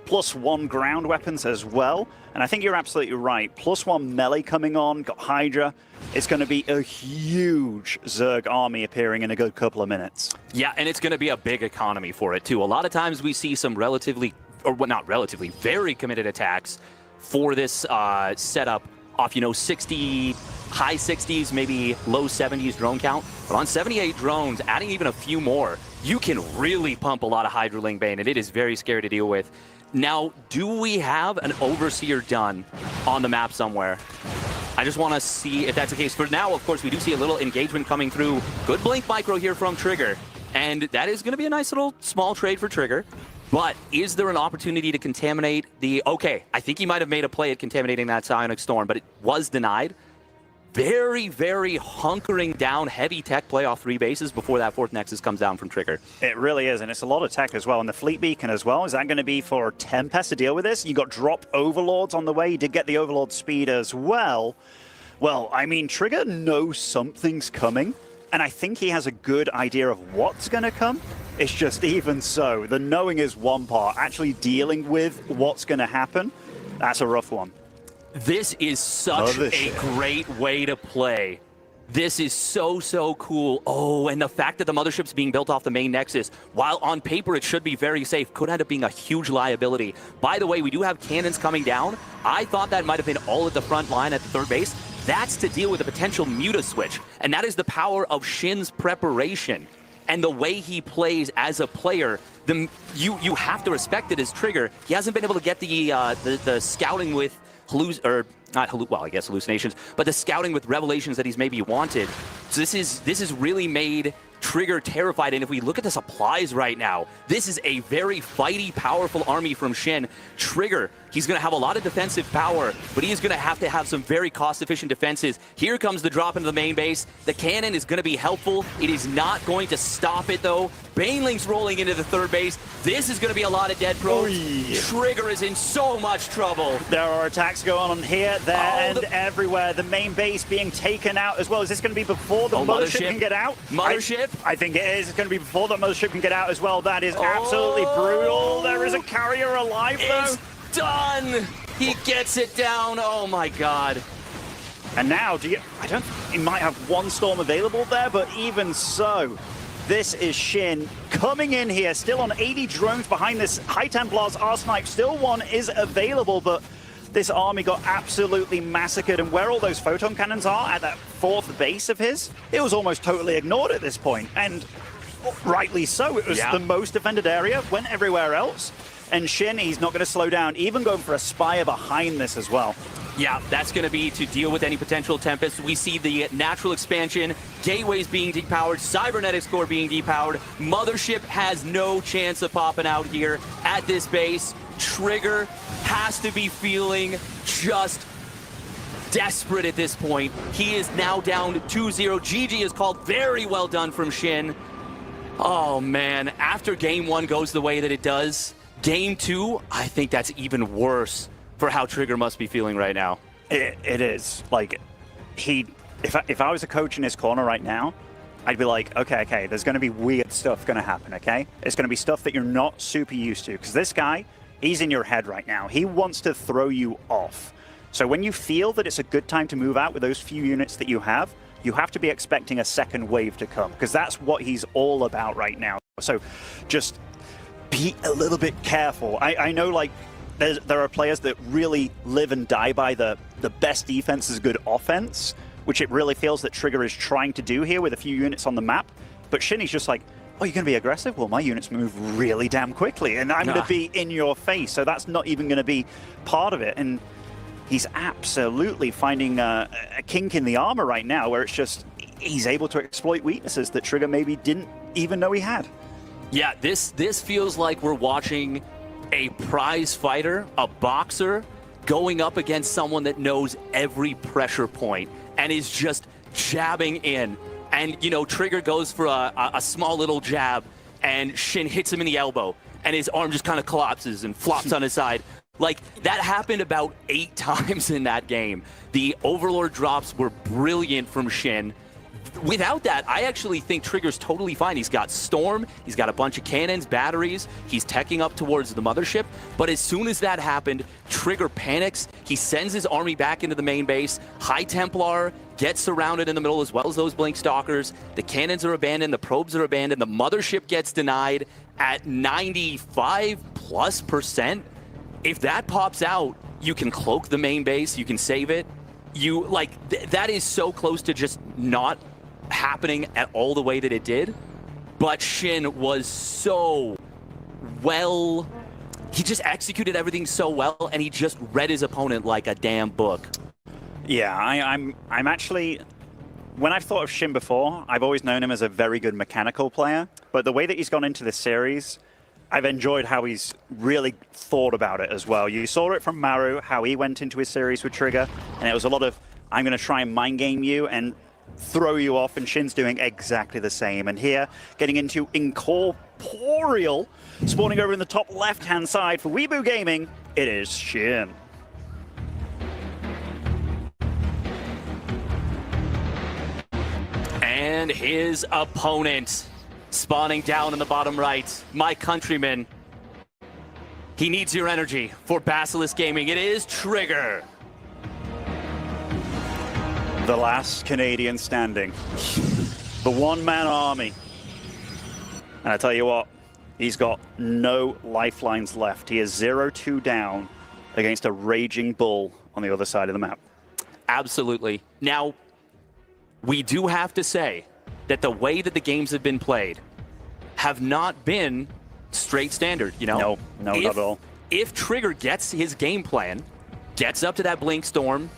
Speaker 6: +1 ground weapons as well. And I think you're absolutely right. +1 melee coming on, got Hydra. It's going to be a huge Zerg army appearing in a good couple of minutes.
Speaker 10: Yeah, and it's going to be a big economy for it, too. A lot of times we see some relatively, or well, not relatively, very committed attacks for this setup off, you know, 60, high 60s, maybe low 70s drone count. But on 78 drones, adding even a few more, you can really pump a lot of Hydraling Bane, and it is very scary to deal with. Now, do we have an Overseer done on the map somewhere? I just want to see if that's the case. For now, of course, we do see a little engagement coming through. Good blink micro here from Trigger. And that is going to be a nice little small trade for Trigger. But is there an opportunity to contaminate the... Okay, I think he might have made a play at contaminating that Psionic Storm, but it was denied. Very, very hunkering down heavy tech play off 3 bases before that 4th Nexus comes down from Trigger.
Speaker 6: It really is, and it's a lot of tech as well. And the Fleet Beacon as well, is that going to be for Tempest to deal with this? You got drop Overlords on the way. You did get the Overlord speed as well. Well, I mean, Trigger knows something's coming, and I think he has a good idea of what's going to come. It's just even so, the knowing is one part. Actually dealing with what's going to happen, that's a rough one.
Speaker 10: This is such a great way to play. This is so, so cool. Oh, and the fact that the mothership's being built off the main Nexus, while on paper it should be very safe, could end up being a huge liability. By the way, we do have cannons coming down. I thought that might have been all at the front line at the 3rd base. That's to deal with a potential Muta switch. And that is the power of Shin's preparation and the way he plays as a player. You have to respect it as Trigger. He hasn't been able to get the scouting with hallucinations, but the scouting with revelations that he's maybe wanted. So this is really made Trigger terrified, and if we look at the supplies right now, this is a very fighty, powerful army from Shin. Trigger, he's going to have a lot of defensive power, but he is going to have some very cost-efficient defenses. Here comes the drop into the main base. The cannon is going to be helpful. It is not going to stop it, though. Baneling's rolling into the 3rd base. This is going to be a lot of dead probes. Trigger is in so much trouble.
Speaker 6: There are attacks going on here, there, and everywhere. The main base being taken out as well. Is this going to be before the mothership can get out?
Speaker 10: Mothership?
Speaker 6: I think it is. It's going to be before the mothership can get out as well. That is absolutely brutal. There is a carrier alive, though.
Speaker 10: It's done. He gets it down. Oh, my God.
Speaker 6: And now, he might have one storm available there, but even so, this is Shin coming in here, still on 80 drones behind this High Templar's R-Snipe. Still one is available, but this army got absolutely massacred. And where all those photon cannons are at that fourth base of his, it was almost totally ignored at this point. And rightly so, it was the most defended area, went everywhere else. And Shin, he's not going to slow down, even going for a Spire behind this as well.
Speaker 10: Yeah, that's going to be to deal with any potential Tempest. We see the natural expansion, gateways being depowered, cybernetics core being depowered. Mothership has no chance of popping out here at this base. Trigger has to be feeling just desperate at this point. He is now down 2-0. GG is called. Very well done from Shin. Oh, man. After game one goes the way that it does, game two, I think that's even worse for how Trigger must be feeling right now.
Speaker 6: It is. Like, if I was a coach in his corner right now, I'd be like, okay, there's going to be weird stuff going to happen, okay? It's going to be stuff that you're not super used to, because this guy, he's in your head right now. He wants to throw you off. So when you feel that it's a good time to move out with those few units that you have to be expecting a second wave to come, because that's what he's all about right now. So just be a little bit careful. I know, like, there are players that really live and die by the best defense is good offense, which it really feels that Trigger is trying to do here with a few units on the map. But Shinny's just like, oh, you're going to be aggressive? Well, my units move really damn quickly, and I'm going to be in your face, so that's not even going to be part of it. And he's absolutely finding a kink in the armor right now, where it's just he's able to exploit weaknesses that Trigger maybe didn't even know he had.
Speaker 10: Yeah, this feels like we're watching a prize fighter, a boxer, going up against someone that knows every pressure point and is just jabbing in. And, you know, Trigger goes for a small little jab, and Shin hits him in the elbow, and his arm just kind of collapses and flops on his side. Like, that happened about 8 times in that game. The Overlord drops were brilliant from Shin. Without that, I actually think Trigger's totally fine. He's got Storm, he's got a bunch of cannons, batteries, he's teching up towards the Mothership, but as soon as that happened, Trigger panics, he sends his army back into the main base, High Templar gets surrounded in the middle as well as those Blink Stalkers, the cannons are abandoned, the probes are abandoned, the Mothership gets denied at 95+%. If that pops out, you can cloak the main base, you can save it. That is so close to just not happening at all the way that it did. But Shin was so well, he just executed everything so well, and he just read his opponent like a damn book.
Speaker 6: Yeah, I'm actually, when I've thought of Shin before, I've always known him as a very good mechanical player, but the way that he's gone into this series, I've enjoyed how he's really thought about it as well. You saw it from Maru, how he went into his series with Trigger, and it was a lot of, I'm going to try and mind game you and throw you off, and Shin's doing exactly the same. And here, getting into Incorporeal, spawning over in the top left-hand side for Weeboo Gaming, it is Shin.
Speaker 10: And his opponent spawning down in the bottom right, my countryman. He needs your energy for Basilisk Gaming. It is Trigger.
Speaker 6: The last Canadian standing. The one-man army. And I tell you what, he's got no lifelines left. He is 0-2 down against a raging bull on the other side of the map.
Speaker 10: Absolutely. Now, we do have to say that the way that the games have been played have not been straight standard, you know?
Speaker 6: No, not at all.
Speaker 10: If Trigger gets his game plan, gets up to that Blink Storm,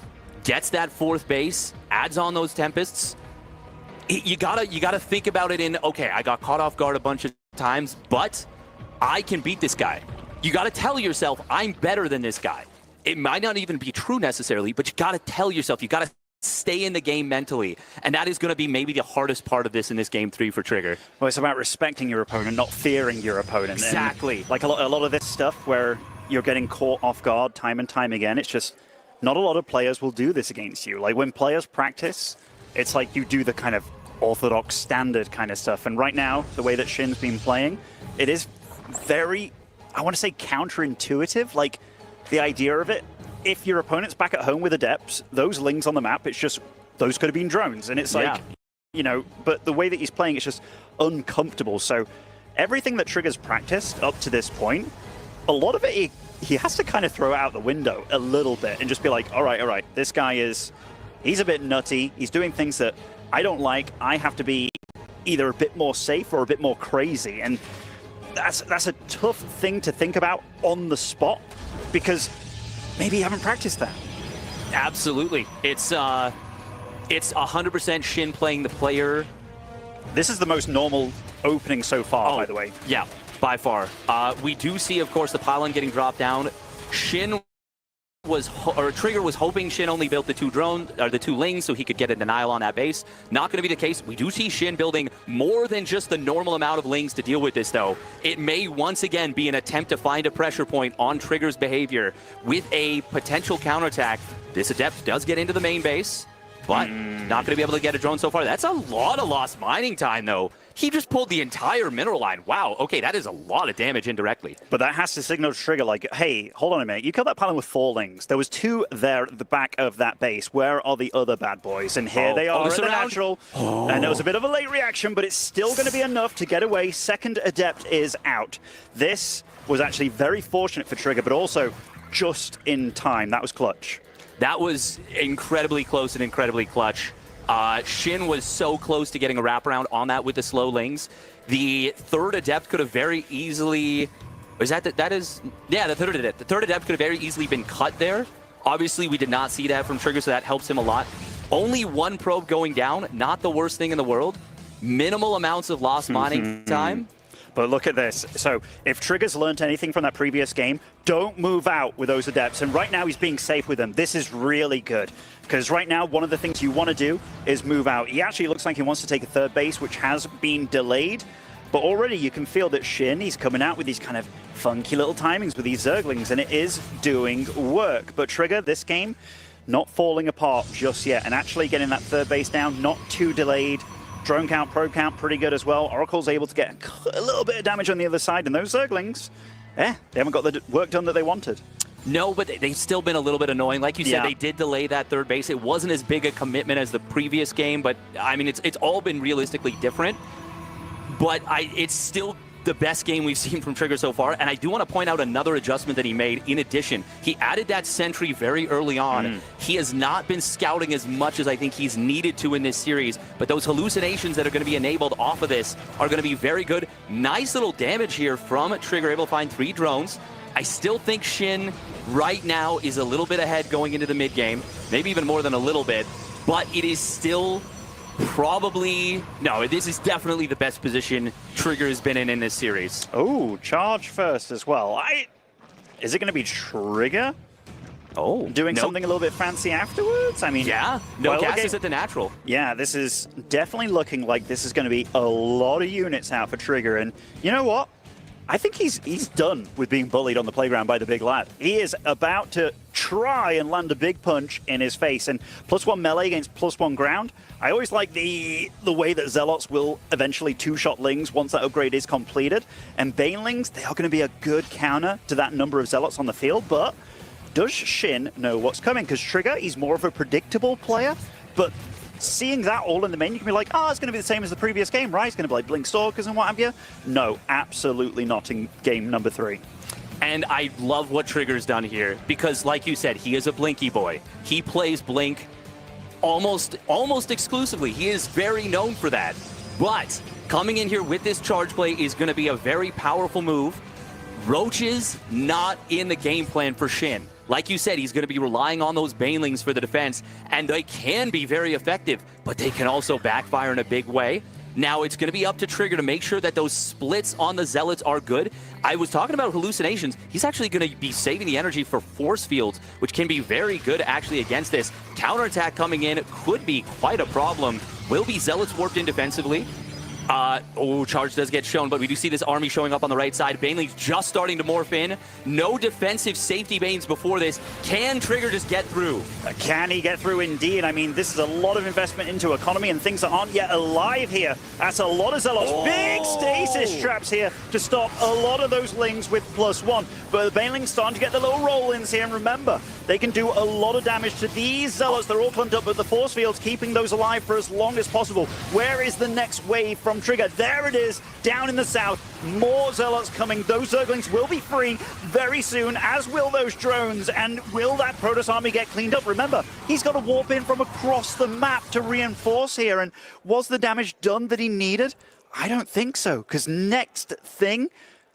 Speaker 10: gets that fourth base, adds on those Tempests, you gotta think about it in, okay, I got caught off guard a bunch of times, but I can beat this guy. You gotta tell yourself, I'm better than this guy. It might not even be true necessarily, but you gotta tell yourself, you gotta stay in the game mentally. And that is going to be maybe the hardest part of this in this game 3 for Trigger.
Speaker 6: Well, it's about respecting your opponent, not fearing your opponent.
Speaker 10: Exactly.
Speaker 6: And like a lot of this stuff where you're getting caught off guard time and time again, it's just not a lot of players will do this against you. Like when players practice, it's like you do the kind of orthodox standard kind of stuff. And right now, the way that Shin's been playing, it is very, I want to say counterintuitive. Like the idea of it if your opponent's back at home with Adepts, those Lings on the map, it's just, those could have been drones. And it's like, you know, but the way that he's playing, it's just uncomfortable. So everything that Trigger's practiced up to this point, a lot of it, he has to kind of throw it out the window a little bit and just be like, all right, this guy is, he's a bit nutty. He's doing things that I don't like. I have to be either a bit more safe or a bit more crazy. And that's a tough thing to think about on the spot because maybe you haven't practiced that.
Speaker 10: Absolutely. It's 100% Shin playing the player.
Speaker 6: This is the most normal opening so far, by the way.
Speaker 10: Yeah, by far. We do see, of course, the pylon getting dropped down. Trigger was hoping Shin only built the two Lings so he could get a denial on that base. Not going to be the case. We do see Shin building more than just the normal amount of Lings to deal with this, though. It may once again be an attempt to find a pressure point on Trigger's behavior with a potential counterattack. This Adept does get into the main base, but not going to be able to get a drone so far. That's a lot of lost mining time, though. He just pulled the entire mineral line. Wow, okay, that is a lot of damage indirectly.
Speaker 6: But that has to signal to Trigger like, hey, hold on a minute. You killed that pylon with 4 Lings. There was 2 there at the back of that base. Where are the other bad boys? And here they are at the natural. And it was a bit of a late reaction, but it's still going to be enough to get away. Second Adept is out. This was actually very fortunate for Trigger, but also just in time. That was clutch.
Speaker 10: That was incredibly close and incredibly clutch. Shin was so close to getting a wraparound on that with the slow Lings. The third Adept could have very easily... the third Adept. The third Adept could have very easily been cut there. Obviously, we did not see that from Trigger, so that helps him a lot. Only 1 probe going down, not the worst thing in the world. Minimal amounts of lost mining time.
Speaker 6: But look at this. So if Trigger's learned anything from that previous game, don't move out with those Adepts. And right now he's being safe with them. This is really good. Because right now, one of the things you want to do is move out. He actually looks like he wants to take a third base, which has been delayed. But already you can feel that Shin, he's coming out with these kind of funky little timings with these Zerglings, and it is doing work. But Trigger, this game, not falling apart just yet. And actually getting that third base down, not too delayed. Drone count, probe count, pretty good as well. Oracle's able to get a little bit of damage on the other side, and those Zerglings, they haven't got the work done that they wanted.
Speaker 10: No, but they've still been a little bit annoying. Like you said, they did delay that third base. It wasn't as big a commitment as the previous game, but I mean, it's all been realistically different. But it's still the best game we've seen from Trigger so far. And I do want to point out another adjustment that he made. In addition, he added that sentry very early on. He has not been scouting as much as I think he's needed to in this series, but those hallucinations that are going to be enabled off of this are going to be very good. Nice little damage here from Trigger, able to find 3 drones. I still think Shin right now is a little bit ahead going into the mid game, maybe even more than a little bit, but it is still probably... No, this is definitely the best position Trigger has been in this series.
Speaker 6: Oh, charge first as well. Is it going to be Trigger? Doing something a little bit fancy afterwards? I mean...
Speaker 10: Yeah, no gases at the natural.
Speaker 6: Yeah, this is definitely looking like this is going to be a lot of units out for Trigger, and you know what? I think he's done with being bullied on the playground by the big lad. He is about to try and land a big punch in his face. And +1 melee against +1 ground. I always like the way that Zealots will eventually 2-shot Lings once that upgrade is completed. And Banelings, they are going to be a good counter to that number of Zealots on the field. But does Shin know what's coming? Because Trigger, he's more of a predictable player. But seeing that all in the main, you can be like, oh, it's going to be the same as the previous game, right? It's going to be like Blink Stalkers and what have you. No, absolutely not in game number 3.
Speaker 10: And I love what Trigger's done here because, like you said, he is a Blinky boy. He plays Blink almost exclusively. He is very known for that. But coming in here with this charge play is going to be a very powerful move. Roaches not in the game plan for Shin. Like you said, he's going to be relying on those Banelings for the defense, and they can be very effective, but they can also backfire in a big way. Now, it's going to be up to Trigger to make sure that those splits on the Zealots are good. I was talking about hallucinations. He's actually going to be saving the energy for force fields, which can be very good actually against this. Counterattack coming in could be quite a problem. Will be Zealots warped in defensively. Charge does get shown, but we do see this army showing up on the right side. Baneling's just starting to morph in. No defensive safety Banes before this. Can Trigger just get through?
Speaker 6: Can he get through indeed? I mean, this is a lot of investment into economy and things that aren't yet alive here. That's a lot of Zealots. Big stasis traps here to stop a lot of those Lings with +1. But the Baneling's starting to get the little roll-ins here. And remember, They can do a lot of damage to these Zealots. They're all clumped up with the force fields, keeping those alive for as long as possible. Where is the next wave from Trigger? There it is, down in the south. More Zealots coming. Those Zerglings will be free very soon, as will those drones. And will that Protoss army get cleaned up? Remember, he's got to warp in from across the map to reinforce here. And was the damage done that he needed? I don't think so, because next thing,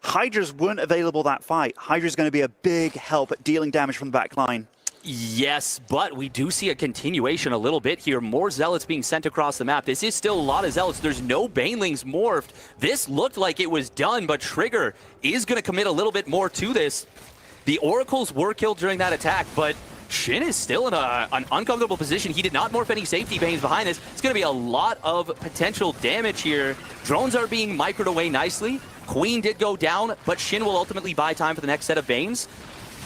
Speaker 6: Hydras weren't available that fight. Hydra's going to be a big help at dealing damage from the back line.
Speaker 10: Yes, but we do see a continuation a little bit here. More Zealots being sent across the map. This is still a lot of Zealots. There's no Banelings morphed. This looked like it was done, but Trigger is going to commit a little bit more to this. The Oracles were killed during that attack, but Shin is still in an uncomfortable position. He did not morph any safety Banes behind this. It's going to be a lot of potential damage here. Drones are being microed away nicely. Queen did go down, but Shin will ultimately buy time for the next set of Banes.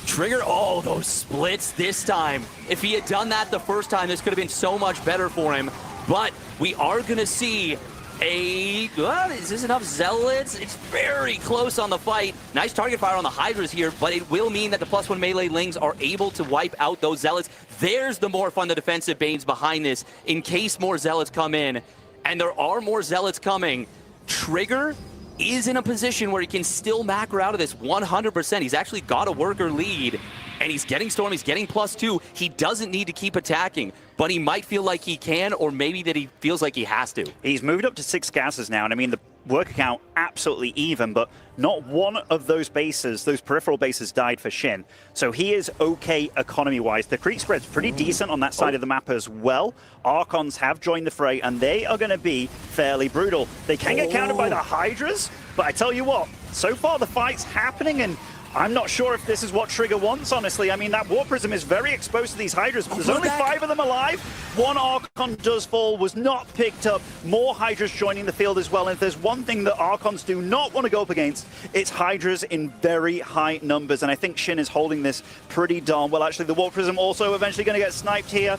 Speaker 10: Trigger, oh, those splits this time. If he had done that the first time, this could have been so much better for him. But we are going to see is this enough Zealots? It's very close on the fight. Nice target fire on the Hydras here, but it will mean that the +1 melee Lings are able to wipe out those Zealots. There's the morph on the defensive Banes behind this, in case more Zealots come in. And there are more Zealots coming. Trigger is in a position where he can still macro out of this 100%. He's actually got a worker lead, and he's getting Storm, he's getting +2. He doesn't need to keep attacking, but he might feel like he can, or maybe that he feels like he has to.
Speaker 6: He's moved up to 6 gases now, and I mean, the worker count absolutely even, but not one of those bases, those peripheral bases, died for Shin. So he is okay economy-wise. The creep spread's pretty decent on that side of the map as well. Archons have joined the fray, and they are going to be fairly brutal. They can get countered by the Hydras, but I tell you what, so far the fight's happening, and I'm not sure if this is what Trigger wants, honestly. I mean, that War Prism is very exposed to these Hydras, but there's only 5 of them alive. One Archon does fall, was not picked up. More Hydras joining the field as well. And if there's one thing that Archons do not want to go up against, it's Hydras in very high numbers. And I think Shin is holding this pretty darn well. Actually, the War Prism also eventually going to get sniped here.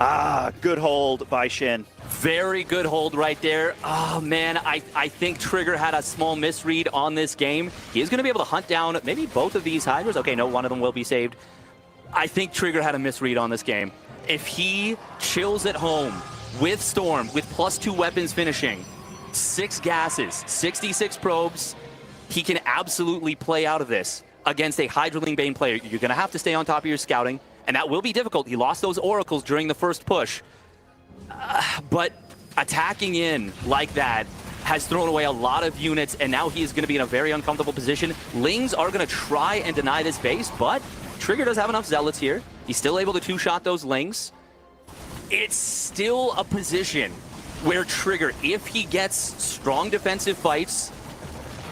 Speaker 6: Ah, good hold by Shin.
Speaker 10: Very good hold right there. Oh, man, I think Trigger had a small misread on this game. He is going to be able to hunt down maybe both of these Hydras. Okay, no, one of them will be saved. I think Trigger had a misread on this game. If he chills at home with Storm, with +2 weapons finishing, 6 gases, 66 probes, he can absolutely play out of this against a Hydraling Bane player. You're going to have to stay on top of your scouting, and that will be difficult. He lost those Oracles during the first push. But attacking in like that has thrown away a lot of units, and now he is going to be in a very uncomfortable position. Lings are going to try and deny this base, but Trigger does have enough Zealots here. He's still able to 2-shot those Lings. It's still a position where Trigger, if he gets strong defensive fights,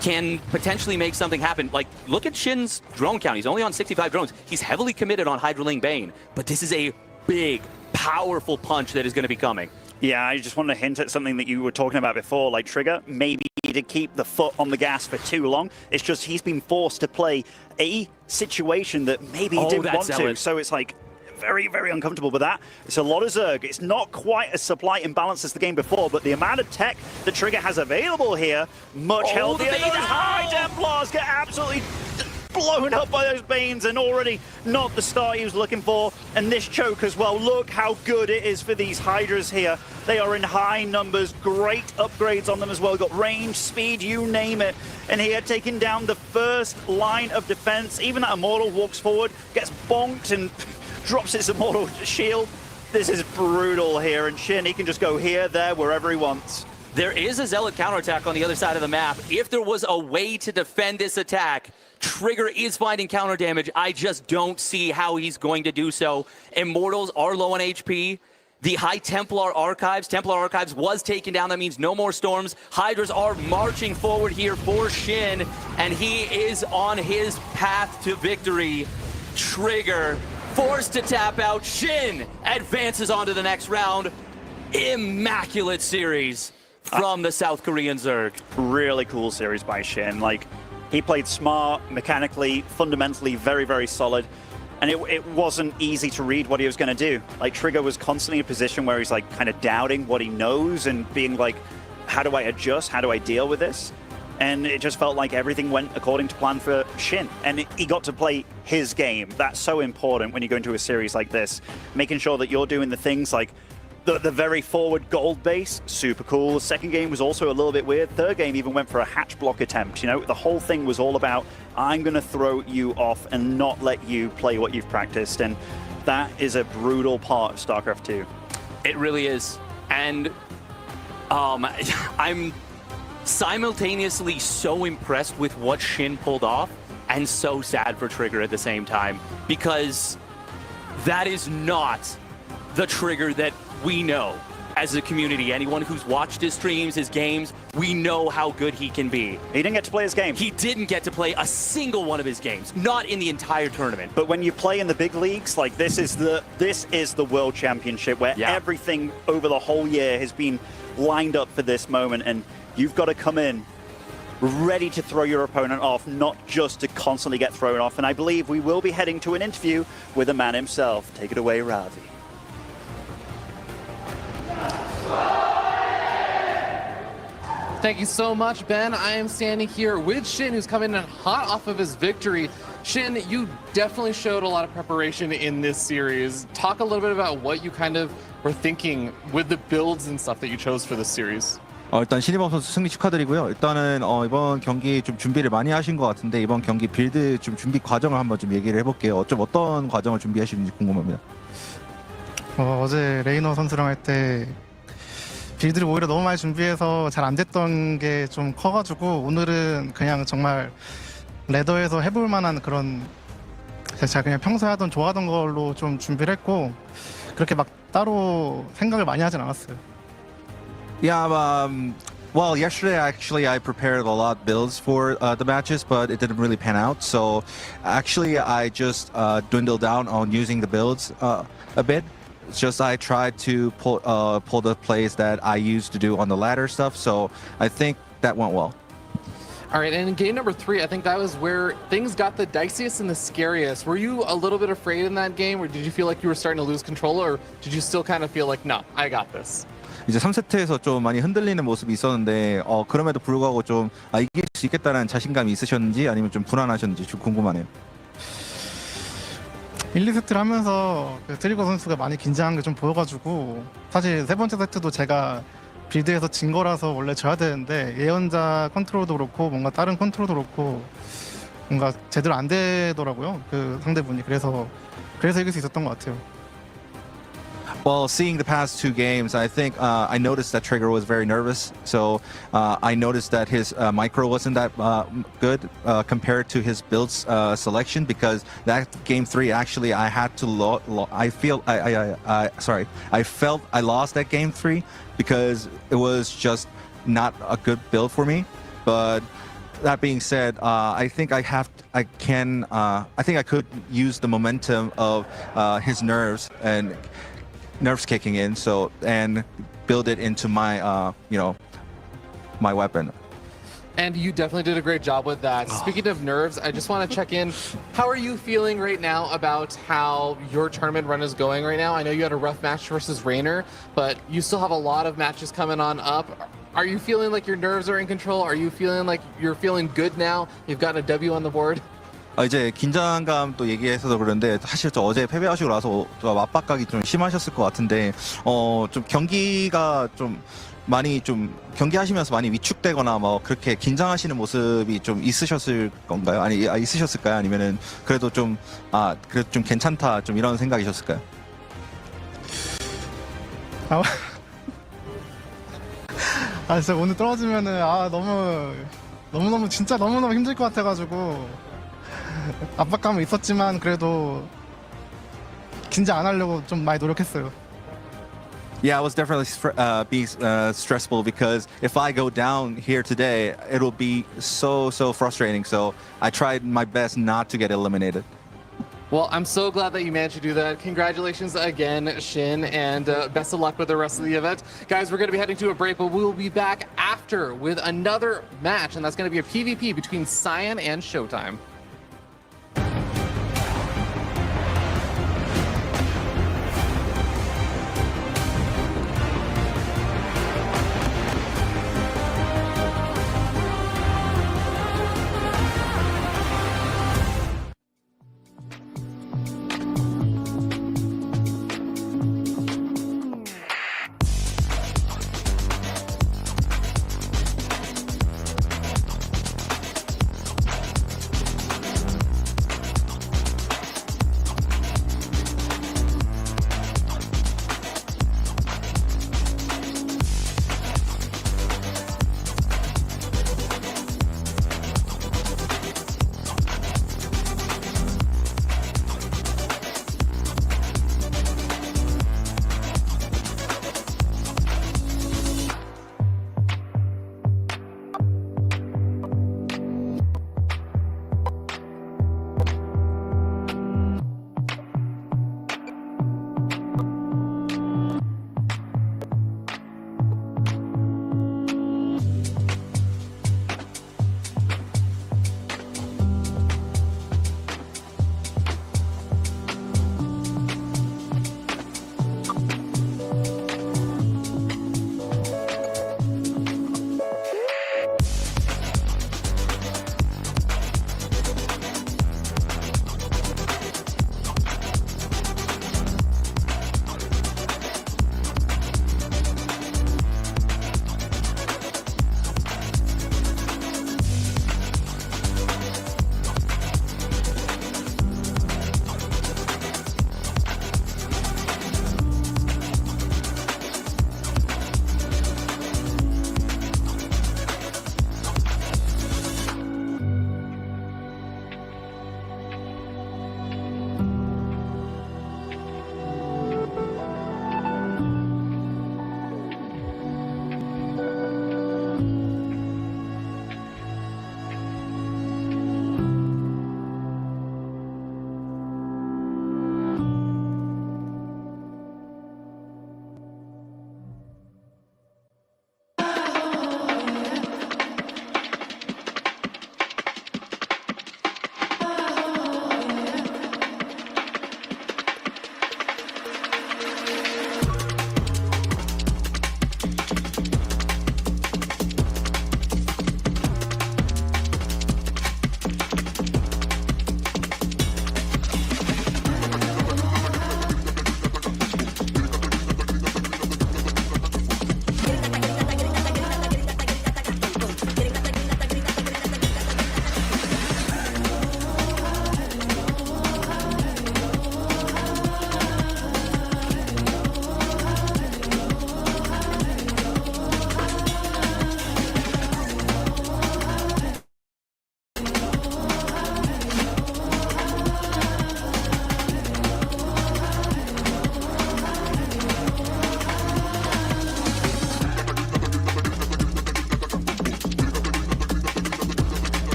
Speaker 10: can potentially make something happen. Like, look at Shin's drone count. He's only on 65 drones. He's heavily committed on Hydraling Bane, but this is a big, powerful punch that is going to be coming.
Speaker 6: Yeah, I just wanted to hint at something that you were talking about before, like Trigger maybe to keep the foot on the gas for too long. It's just he's been forced to play a situation that maybe he didn't want to. So it's like very, very uncomfortable with that. It's a lot of Zerg. It's not quite as supply imbalanced as the game before, but the amount of tech that Trigger has available here, much healthier. Those High Templars get absolutely blown up by those Banes, and already not the start he was looking for. And this choke as well, look how good it is for these Hydras here. They are in high numbers, great upgrades on them as well. Got range, speed, you name it. And here taking down the first line of defense. Even that Immortal walks forward, gets bonked and drops its Immortal shield. This is brutal here, and Shin, he can just go here, there, wherever he wants.
Speaker 10: There is a Zealot counterattack on the other side of the map. If there was a way to defend this attack, Trigger is finding counter damage. I just don't see how he's going to do so. Immortals are low on HP. The High Templar Archives was taken down. That means no more Storms. Hydras are marching forward here for Shin, and he is on his path to victory. Trigger forced to tap out. Shin advances on to the next round. Immaculate series from the South Korean Zerg.
Speaker 6: Really cool series by Shin. Like, he played smart, mechanically, fundamentally very, very solid. And it wasn't easy to read what he was going to do. Like, Trigger was constantly in a position where he's like kind of doubting what he knows and being like, how do I adjust? How do I deal with this? And it just felt like everything went according to plan for Shin. And he got to play his game. That's so important when you go into a series like this. Making sure that you're doing the things like the very forward gold base, super cool. The second game was also a little bit weird. Third game even went for a hatch block attempt. You know, the whole thing was all about, I'm going to throw you off and not let you play what you've practiced. And that is a brutal part of StarCraft 2.
Speaker 10: It really is. And I'm simultaneously so impressed with what Shin pulled off and so sad for Trigger at the same time, because that is not the Trigger that we know as a community. Anyone who's watched his streams, his games, we know how good he can be.
Speaker 6: He didn't get to play his game.
Speaker 10: He didn't get to play a single one of his games, not in the entire tournament.
Speaker 6: But when you play in the big leagues, like this is the World Championship where everything over the whole year has been lined up for this moment, and you've got to come in ready to throw your opponent off, not just to constantly get thrown off. And I believe we will be heading to an interview with the man himself. Take it away, Ravi.
Speaker 9: Thank you so much, Ben. I am standing here with Shin, who's coming in hot off of his victory. Shin, you definitely showed a lot of preparation in this series. Talk a little bit about what you kind of were thinking with the builds and stuff that you chose for this series.
Speaker 15: 일단 신이범 선수 승리 축하드리고요. 일단은 이번 경기 좀 준비를 많이 하신 것 같은데 이번 경기 빌드 좀 준비 과정을 한번 좀 얘기를 해볼게요. 좀 어떤 과정을 준비하시는지 궁금합니다.
Speaker 16: 어제 레이너 선수랑 할 때 빌드를 오히려 너무 많이 준비해서 잘 안 됐던 게 좀 커가지고 오늘은 그냥 정말 레더에서 해볼 만한 그런 제가 그냥 평소에 하던 좋아하던 걸로 좀 준비를 했고 그렇게 막 따로 생각을 많이 하진 않았어요.
Speaker 15: Yeah, well, yesterday actually I prepared a lot of builds for the matches, but it didn't really pan out. So actually I just dwindled down on using the builds a bit. It's just I tried to pull the plays that I used to do on the ladder stuff. So I think that went well.
Speaker 9: All right, and in game number 3, I think that was where things got the diciest and the scariest. Were you a little bit afraid in that game, or did you feel like you were starting to lose control, or did you still kind of feel like, no, I got this?
Speaker 15: 이제 3세트에서 좀 많이 흔들리는 모습이 있었는데 그럼에도 불구하고 좀 이길 수 있겠다는 자신감이 있으셨는지 아니면 좀 불안하셨는지 좀 궁금하네요.
Speaker 16: 1, 2세트를 하면서 트리거 선수가 많이 긴장한 게 좀 보여가지고 사실 세 번째 세트도 제가 빌드에서 진 거라서 원래 져야 되는데 예언자 컨트롤도 그렇고 뭔가 다른 컨트롤도 그렇고 뭔가 제대로 안 되더라고요. 그 상대분이. 그래서 이길 수 있었던 것 같아요.
Speaker 15: Well, seeing the past 2 games, I think I noticed that Trigger was very nervous. So I noticed that his micro wasn't that good compared to his builds selection, because that game 3 actually I had to I felt I lost that game 3 because it was just not a good build for me. But that being said, I think I could use the momentum of his nerves kicking in, and build it into my my weapon.
Speaker 9: And you definitely did a great job with that. Speaking of nerves, I just want to check in. How are you feeling right now about how your tournament run is going right now? I know you had a rough match versus Rainer, but you still have a lot of matches coming on up. Are you feeling like your nerves are in control? Are you feeling like you're feeling good now? You've got a W on the board?
Speaker 15: 이제 긴장감 또 얘기해서 그런데 사실 저 어제 패배하시고 나서 맞박각이 좀 심하셨을 것 같은데 좀 경기가 좀 많이 좀 경기하시면서 많이 위축되거나 그렇게 긴장하시는 모습이 좀 있으셨을 건가요? 있으셨을까요? 아니면은 그래도 좀 괜찮다 좀 이런 생각이셨을까요?
Speaker 16: 진짜 오늘 떨어지면은 너무 진짜 너무너무 힘들 것 같아가지고 압박감은 있었지만 그래도 긴장 안 하려고 좀 많이 노력했어요.
Speaker 15: Yeah, it was definitely stressful because if I go down here today, it'll be so frustrating. So I tried my best not to get eliminated.
Speaker 9: Well, I'm so glad that you managed to do that. Congratulations again, Shin, and best of luck with the rest of the event. Guys, we're going to be heading to a break, but we'll be back after with another match, and that's going to be a PvP between Cyan and Showtime.